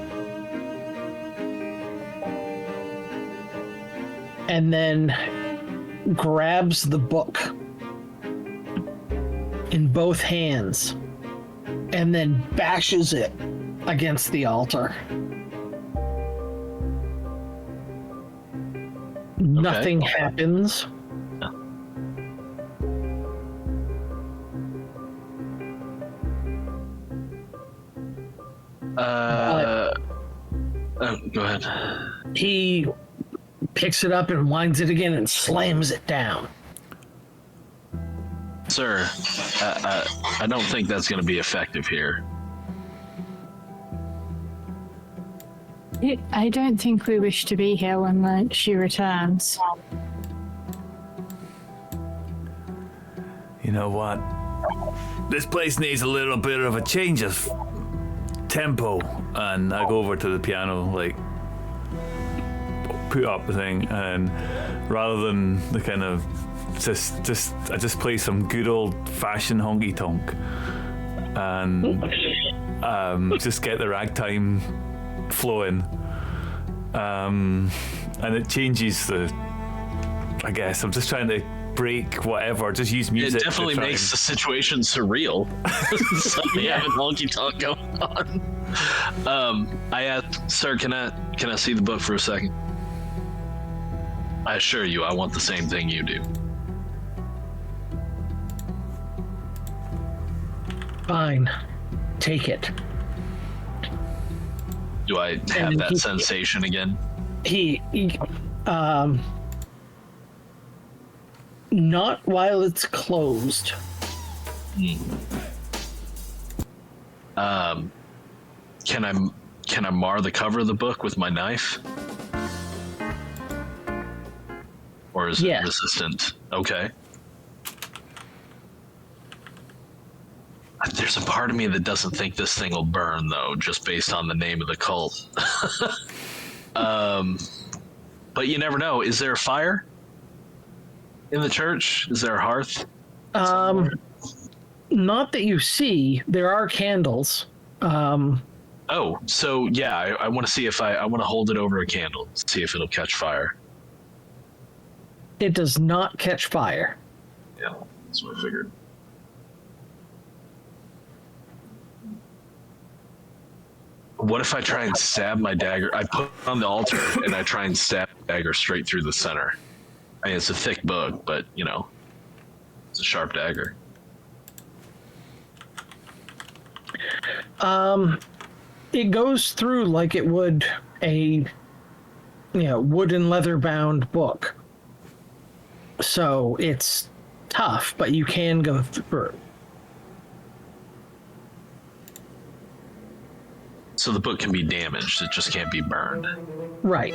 And then grabs the book in both hands and then bashes it against the altar. Nothing happens. Go ahead. He picks it up and winds it again and slams it down. Sir, I don't think that's going to be effective here. I don't think we wish to be here when she returns. You know what? This place needs a little bit of a change of tempo. And I go over to the piano, like, put up the thing, and rather than the kind of I just play some good old-fashioned honky-tonk, and just get the ragtime flowing, and it changes the. I guess I'm just trying to break whatever. Just use music. It definitely makes the situation surreal. Suddenly having honky-tonk going on. I asked, sir, can I see the book for a second? I assure you, I want the same thing you do. Fine. Take it. Do I have that sensation again? Not while it's closed. Can I mar the cover of the book with my knife? Or is it resistant? Okay. There's a part of me that doesn't think this thing will burn, though, just based on the name of the cult. But you never know. Is there a fire in the church? Is there a hearth? Not that you see. There are candles. Oh, so yeah, I want to see if I want to hold it over a candle, see if it'll catch fire. It does not catch fire. Yeah, that's what I figured. What if I try and stab my dagger? I put it on the altar and I try and stab the dagger straight through the center. I mean, it's a thick book, but, you know, it's a sharp dagger. It goes through like it would a, wood and leather bound book. So it's tough, but you can go through. So the book can be damaged, it just can't be burned. Right.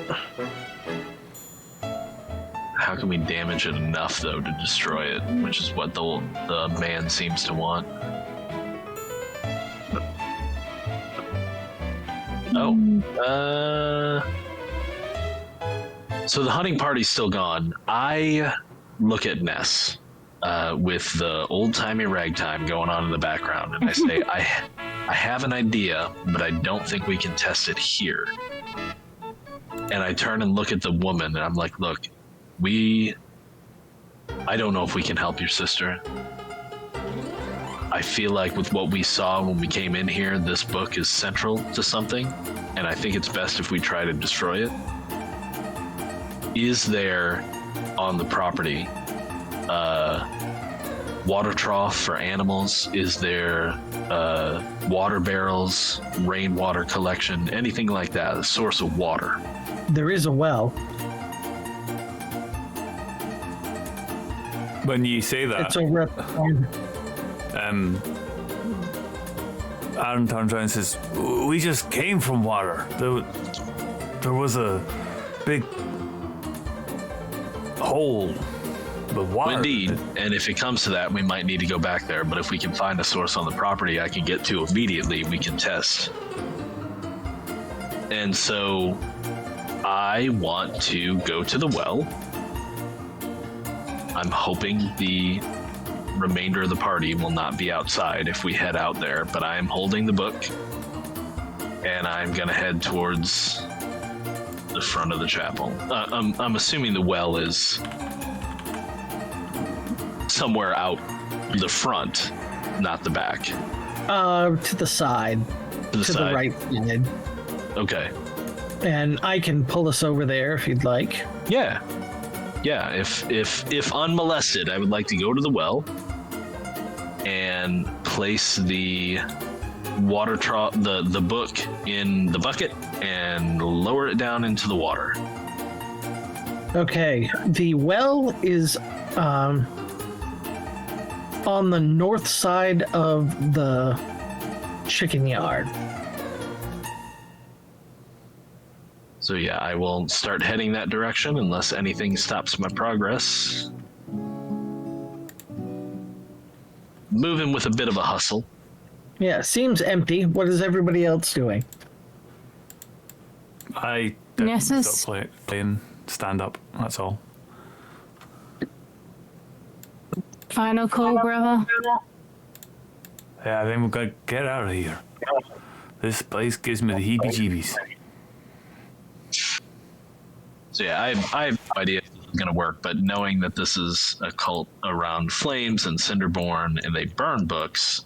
How can we damage it enough, though, to destroy it? Which is what the man seems to want. So the hunting party's still gone. I look at Ness with the old-timey ragtime going on in the background, and I say, I have an idea, but I don't think we can test it here. And I turn and look at the woman, and I'm like, look, I don't know if we can help your sister. I feel like with what we saw when we came in here, this book is central to something, and I think it's best if we try to destroy it. Is there on the property water trough for animals? Is there water barrels, rainwater collection, anything like that, a source of water? There is a well. When you say that, It's over at the farm. Aaron turns around and says, "We just came from water. There was a big hole with water." Indeed, and if it comes to that, we might need to go back there. But if we can find a source on the property I can get to immediately, we can test. And so I want to go to the well. I'm hoping the remainder of the party will not be outside if we head out there, but I am holding the book and I'm gonna head towards the front of the chapel. I'm assuming the well is somewhere out the front, not the back. To the side. To the side. The right side. Okay. And I can pull us over there if you'd like. Yeah. Yeah, if unmolested, I would like to go to the well and place the the book in the bucket and lower it down into the water. Okay, the well is on the north side of the chicken yard. So yeah, I will start heading that direction unless anything stops my progress. Moving with a bit of a hustle. Yeah, seems empty. What is everybody else doing? I didn't Nessus. stop playing stand up. That's all. Final call, brother. Yeah, then we're gonna get out of here. This place gives me the heebie-jeebies. So yeah, I have no idea if this is going to work, but knowing that this is a cult around flames and Cinderborn and they burn books,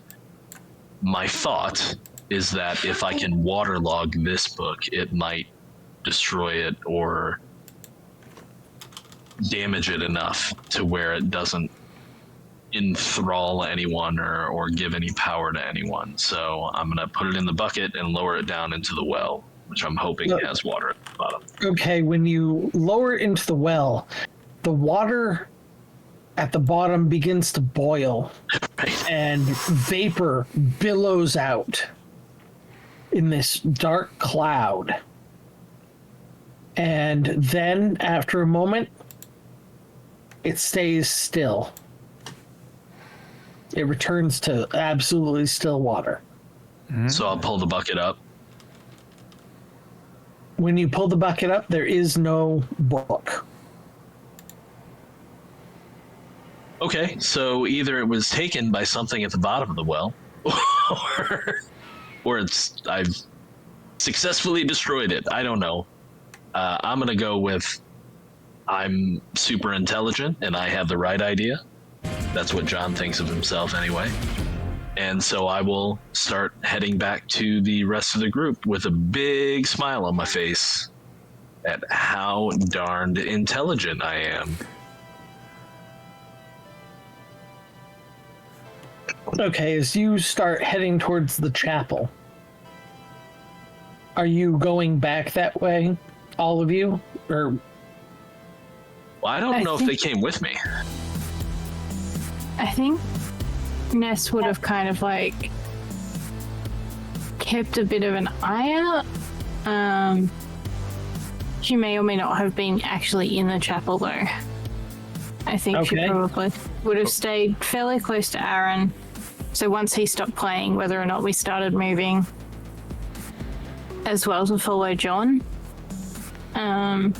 my thought is that if I can waterlog this book, it might destroy it or damage it enough to where it doesn't enthrall anyone or give any power to anyone. So I'm going to put it in the bucket and lower it down into the well, which I'm hoping has water at the bottom. Okay, when you lower it into the well, the water at the bottom begins to boil Right. and vapor billows out in this dark cloud. And then, after a moment, it stays still. It returns to absolutely still water. So I'll pull the bucket up. When you pull the bucket up, there is no book. Okay, so either it was taken by something at the bottom of the well, or I've successfully destroyed it. I don't know. I'm gonna go with I'm super intelligent and I have the right idea. That's what John thinks of himself anyway. And so I will start heading back to the rest of the group with a big smile on my face at how darned intelligent I am. Okay, as you start heading towards the chapel, are you going back that way, all of you? Or Well, I don't know if they came with me. I think Ness would have kind of like kept a bit of an eye out. She may or may not have been actually in the chapel though. I think she Okay. probably would have stayed fairly close to Aaron. So once he stopped playing, whether or not we started moving, as well to follow John. Yeah,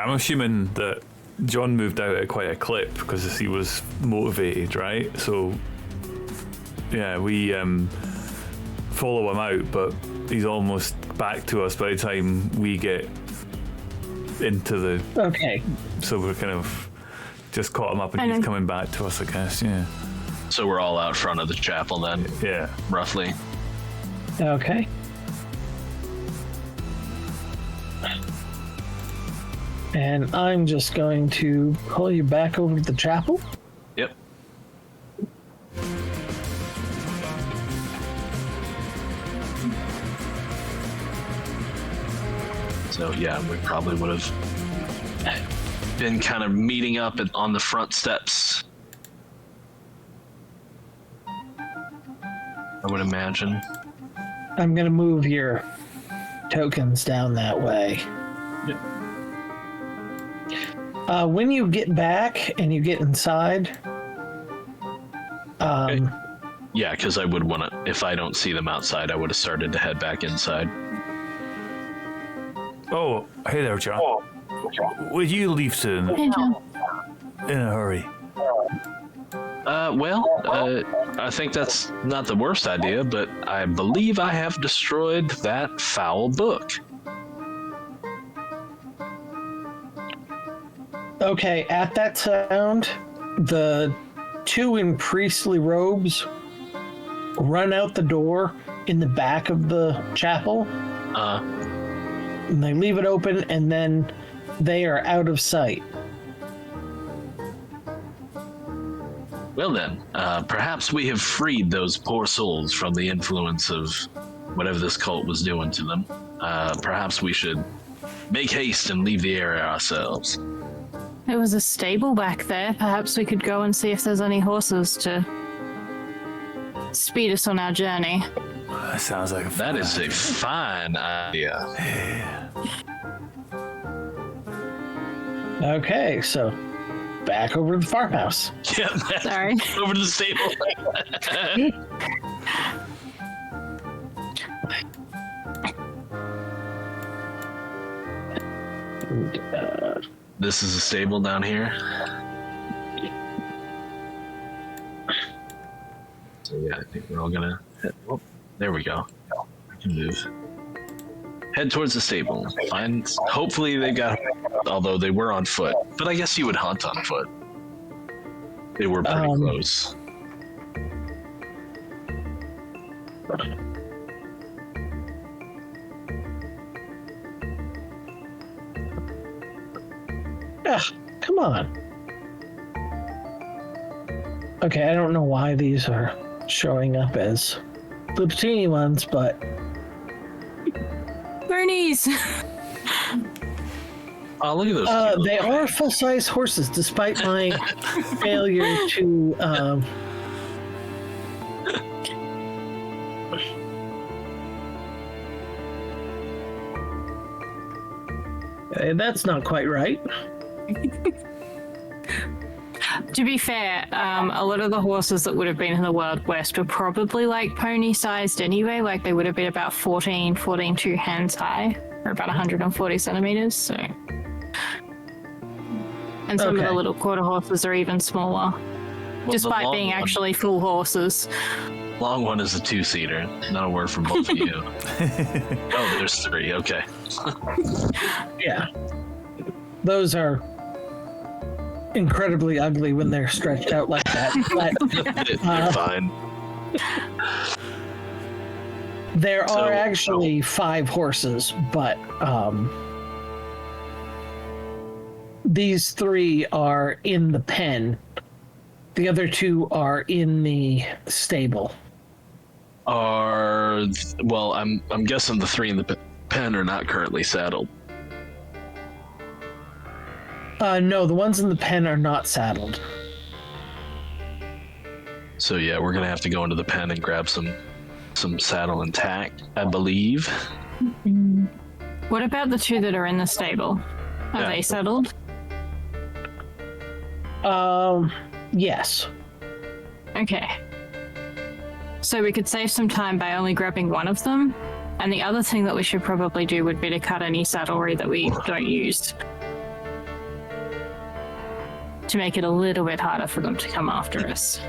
I'm assuming that John moved out at quite a clip because he was motivated, right? So, yeah, we follow him out, but he's almost back to us by the time we get into the... okay, So we're kind of just caught him up and he's coming back to us, I guess, yeah. So we're all out front of the chapel then, Yeah. roughly. okay. And I'm just going to pull you back over to the chapel. Yep. So yeah, we probably would have been kind of meeting up on the front steps. would imagine. I'm gonna move your tokens down that way. When you get back and you get inside, Okay. Yeah, because I would want to. If I don't see them outside, I would have started to head back inside. Oh, hey there, John. Would you leave soon? Hey, John. In a hurry. I think that's not the worst idea, but I believe I have destroyed that foul book. okay, at that sound, the two in priestly robes run out the door in the back of the chapel. And they leave it open, and then they are out of sight. Well then, perhaps we have freed those poor souls from the influence of whatever this cult was doing to them. Perhaps we should make haste and leave the area ourselves. There was a stable back there. Perhaps we could go and see if there's any horses to speed us on our journey. That sounds like That is a fine idea. Okay, so back over to the farmhouse. Yeah, Sorry. over to the stable. This is a stable down here. So yeah, I think we're all gonna head. Oh, there we go. I can move. Head towards the stable. Find. Hopefully they got. Although they were on foot, but I guess you would hunt on foot. They were pretty close. Ugh, come on. Okay, I don't know why these are showing up as the teeny ones, but Bernies! Oh, look at those. they are full-size horses, despite my failure to. That's not quite right. To be fair, a lot of the horses that would have been in the Wild West were probably like pony-sized anyway, like they would have been about 14 2 hands high, or about 140 centimeters, so. And some of the little quarter horses are even smaller, despite being actually full horses. Long one is a 2-seater. Not a word from both of you. Oh, there's 3. Okay. Yeah. Those are incredibly ugly when they're stretched out like that. They're fine. There are actually 5 horses, but these 3 are in the pen. The other 2 are in the stable. Well, I'm guessing the 3 in the pen are not currently saddled. No, the ones in the pen are not saddled. So yeah, we're gonna have to go into the pen and grab some saddle and tack, I believe. What about the 2 that are in the stable? Are they saddled? Yes. Okay. So we could save some time by only grabbing one of them, and the other thing that we should probably do would be to cut any saddlery that we don't use, to make it a little bit harder for them to come after us.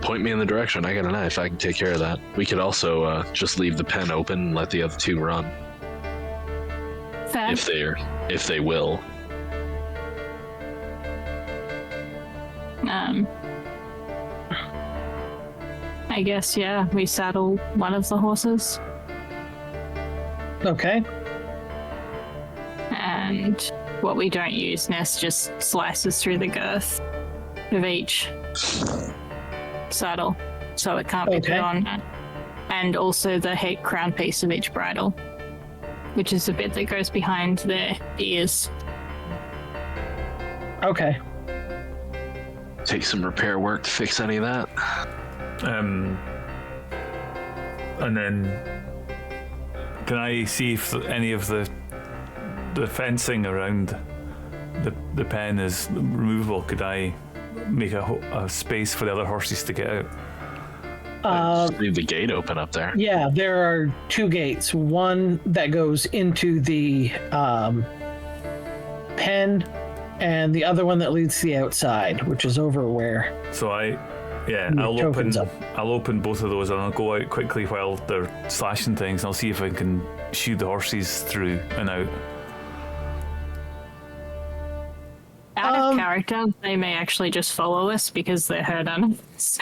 Point me in the direction. I got a knife. I can take care of that. We could also just leave the pen open and let the other 2 run. Fair. If they will. I guess, yeah, we saddle one of the horses. Okay. And what we don't use, Ness just slices through the girth of each saddle, so it can't be put on. And also the crown piece of each bridle, which is the bit that goes behind their ears. Okay. Take some repair work to fix any of that. And then, can I see if any of the fencing around the pen is removable? Could I make a space for the other horses to get out? Just leave the gate open up there. Yeah, there are two gates. One that goes into the pen, and the other one that leads to the outside, which is over where. So I'll open both of those, and I'll go out quickly while they're slashing things, and I'll see if I can shoot the horses through and out. Out of character, they may actually just follow us because they're herd animals.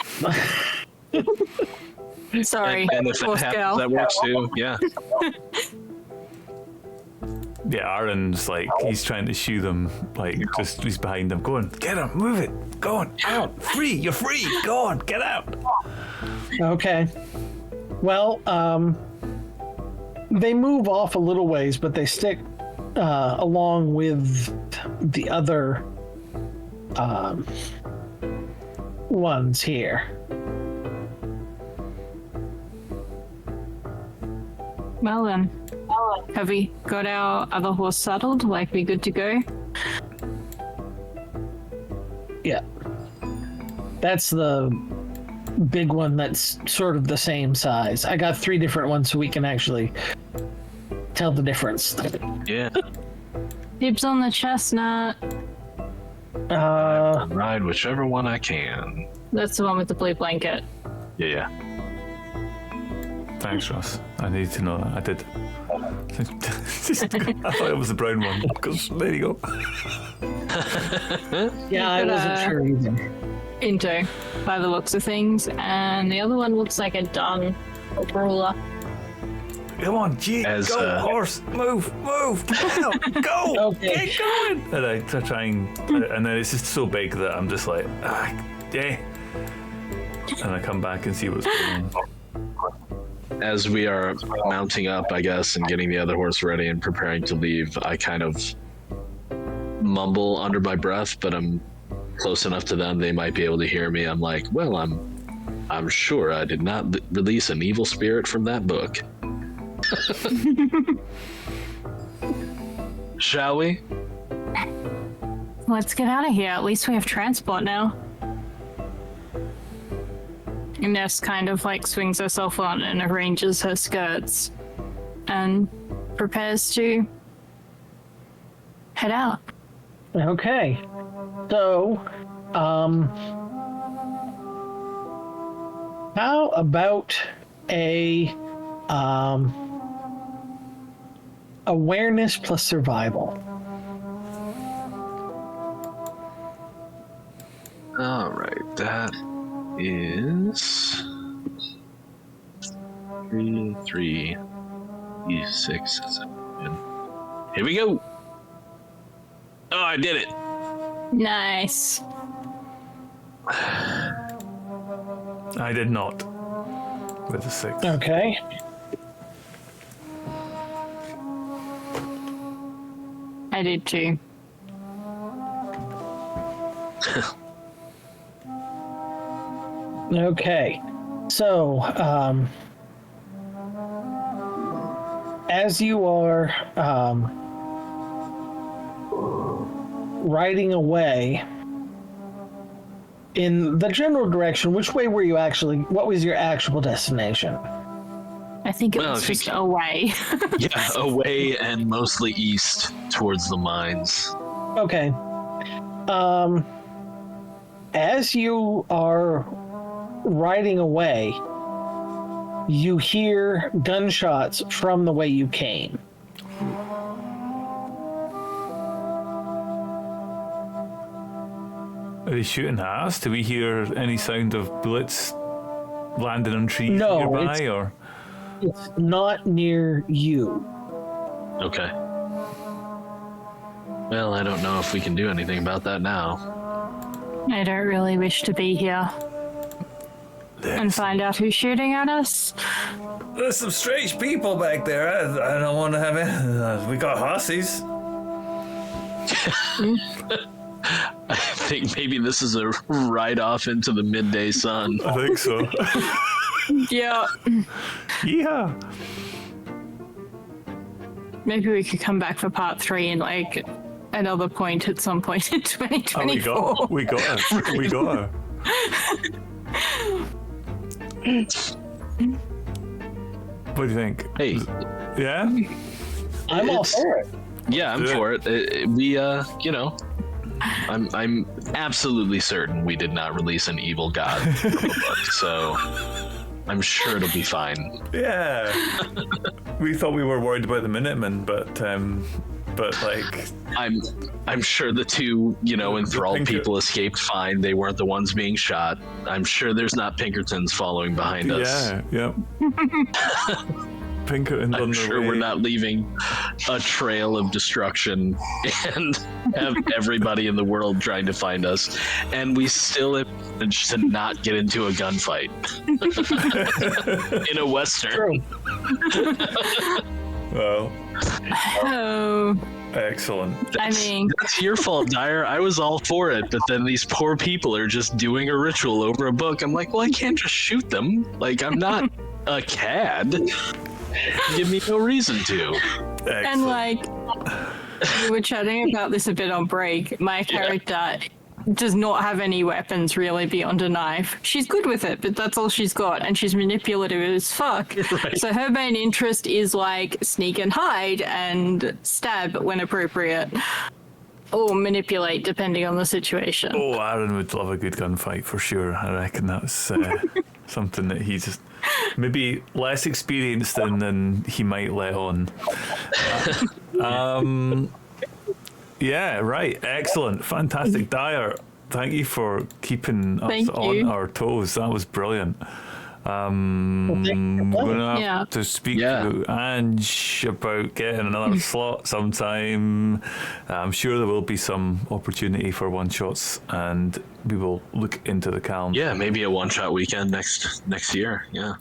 Sorry, And if poor that happens, girl. that works too. Yeah. Yeah, Aaron's like, he's trying to shoo them, like, just he's behind them, going, get him, move it, go on, out, free, you're free, go on, get out. Okay. Well, they move off a little ways, but they stick along with the other ones here. Well then, have we got our other horse saddled? Like, we good to go? Yeah. That's the big one that's sort of the same size. I got 3 different ones so we can actually tell the difference. Yeah. Dibs on the chestnut. Ride whichever one I can. That's the one with the blue blanket. Yeah. Thanks, Ross. I need to know that. I did. I thought it was the brown one. Because there you go. Yeah, I wasn't sure either. Into, by the looks of things. And the other one looks like a dun or brawler. Come on, G, go, horse, move, get out, go, Okay. get going. And I try and then it's just so big that I'm just like, yeah. And I come back and see what's going on. As we are mounting up, I guess, and getting the other horse ready and preparing to leave, I kind of mumble under my breath, but I'm close enough to them they might be able to hear me. I'm like, well, I'm sure I did not release an evil spirit from that book. Shall we? Let's get out of here. At least we have transport now. Ness kind of like swings herself on and arranges her skirts and prepares to head out. Okay. So, how about a awareness plus survival? All right, that is 3, 6, 7. Here we go. Oh, I did it. Nice. I did not. With a 6. Okay. I did too. Okay. So, as you are riding away in the general direction, which way were you actually? What was your actual destination? I think it Well, was if you just can- away. Yeah, away and mostly east towards the mines. Okay. As you are riding away, you hear gunshots from the way you came. Are they shooting at us? Do we hear any sound of bullets landing on trees No, nearby? it's- Or It's not near you. Okay. Well, I don't know if we can do anything about that now. I don't really wish to be here and find out who's shooting at us. there's some strange people back there. I don't want to have it. We got horses. I think maybe this is a ride off into the midday sun. I think so. Yeah. Yeah. Maybe we could come back for part 3 in like another point at some point in 2024. Oh, we got her. We got her. What do you think? Hey, Yeah? I'm all It's- for it. yeah, I'm Do it. for it. We, you know, I'm absolutely certain we did not release an evil god book, so I'm sure it'll be fine. Yeah. We thought we were worried about the Minutemen, but like, I'm sure the two, you know, enthralled Pinker- people escaped fine. They weren't the ones being shot. I'm sure there's not Pinkertons following behind us. yeah, yep. Pinkerton's on I'm their sure way. we're not leaving a trail of destruction and have everybody in the world trying to find us. And we still have managed to not get into a gunfight in a Western. True. Well, Oh, excellent. I mean, That's your fault, Dire. I was all for it, but then these poor people are just doing a ritual over a book. I'm like, well, I can't just shoot them. Like, I'm not a cad. Give me no reason to. Excellent. and like, we were chatting about this a bit on break. My character does not have any weapons really beyond a knife. She's good with it, but that's all she's got, and she's manipulative as fuck. Right. So her main interest is like sneak and hide and stab when appropriate, or manipulate depending on the situation. Oh, Aaron would love a good gunfight for sure. I reckon that's something that he's maybe less experienced in than he might let on. Yeah, right. Excellent. Fantastic. Dire, thank you for keeping us Thank on you. our toes. That was brilliant. We're gonna have Yeah. to speak Yeah. to Ange about getting another slot sometime. I'm sure there will be some opportunity for one shots, and we will look into the calendar. Yeah, maybe a one-shot weekend next year. Yeah.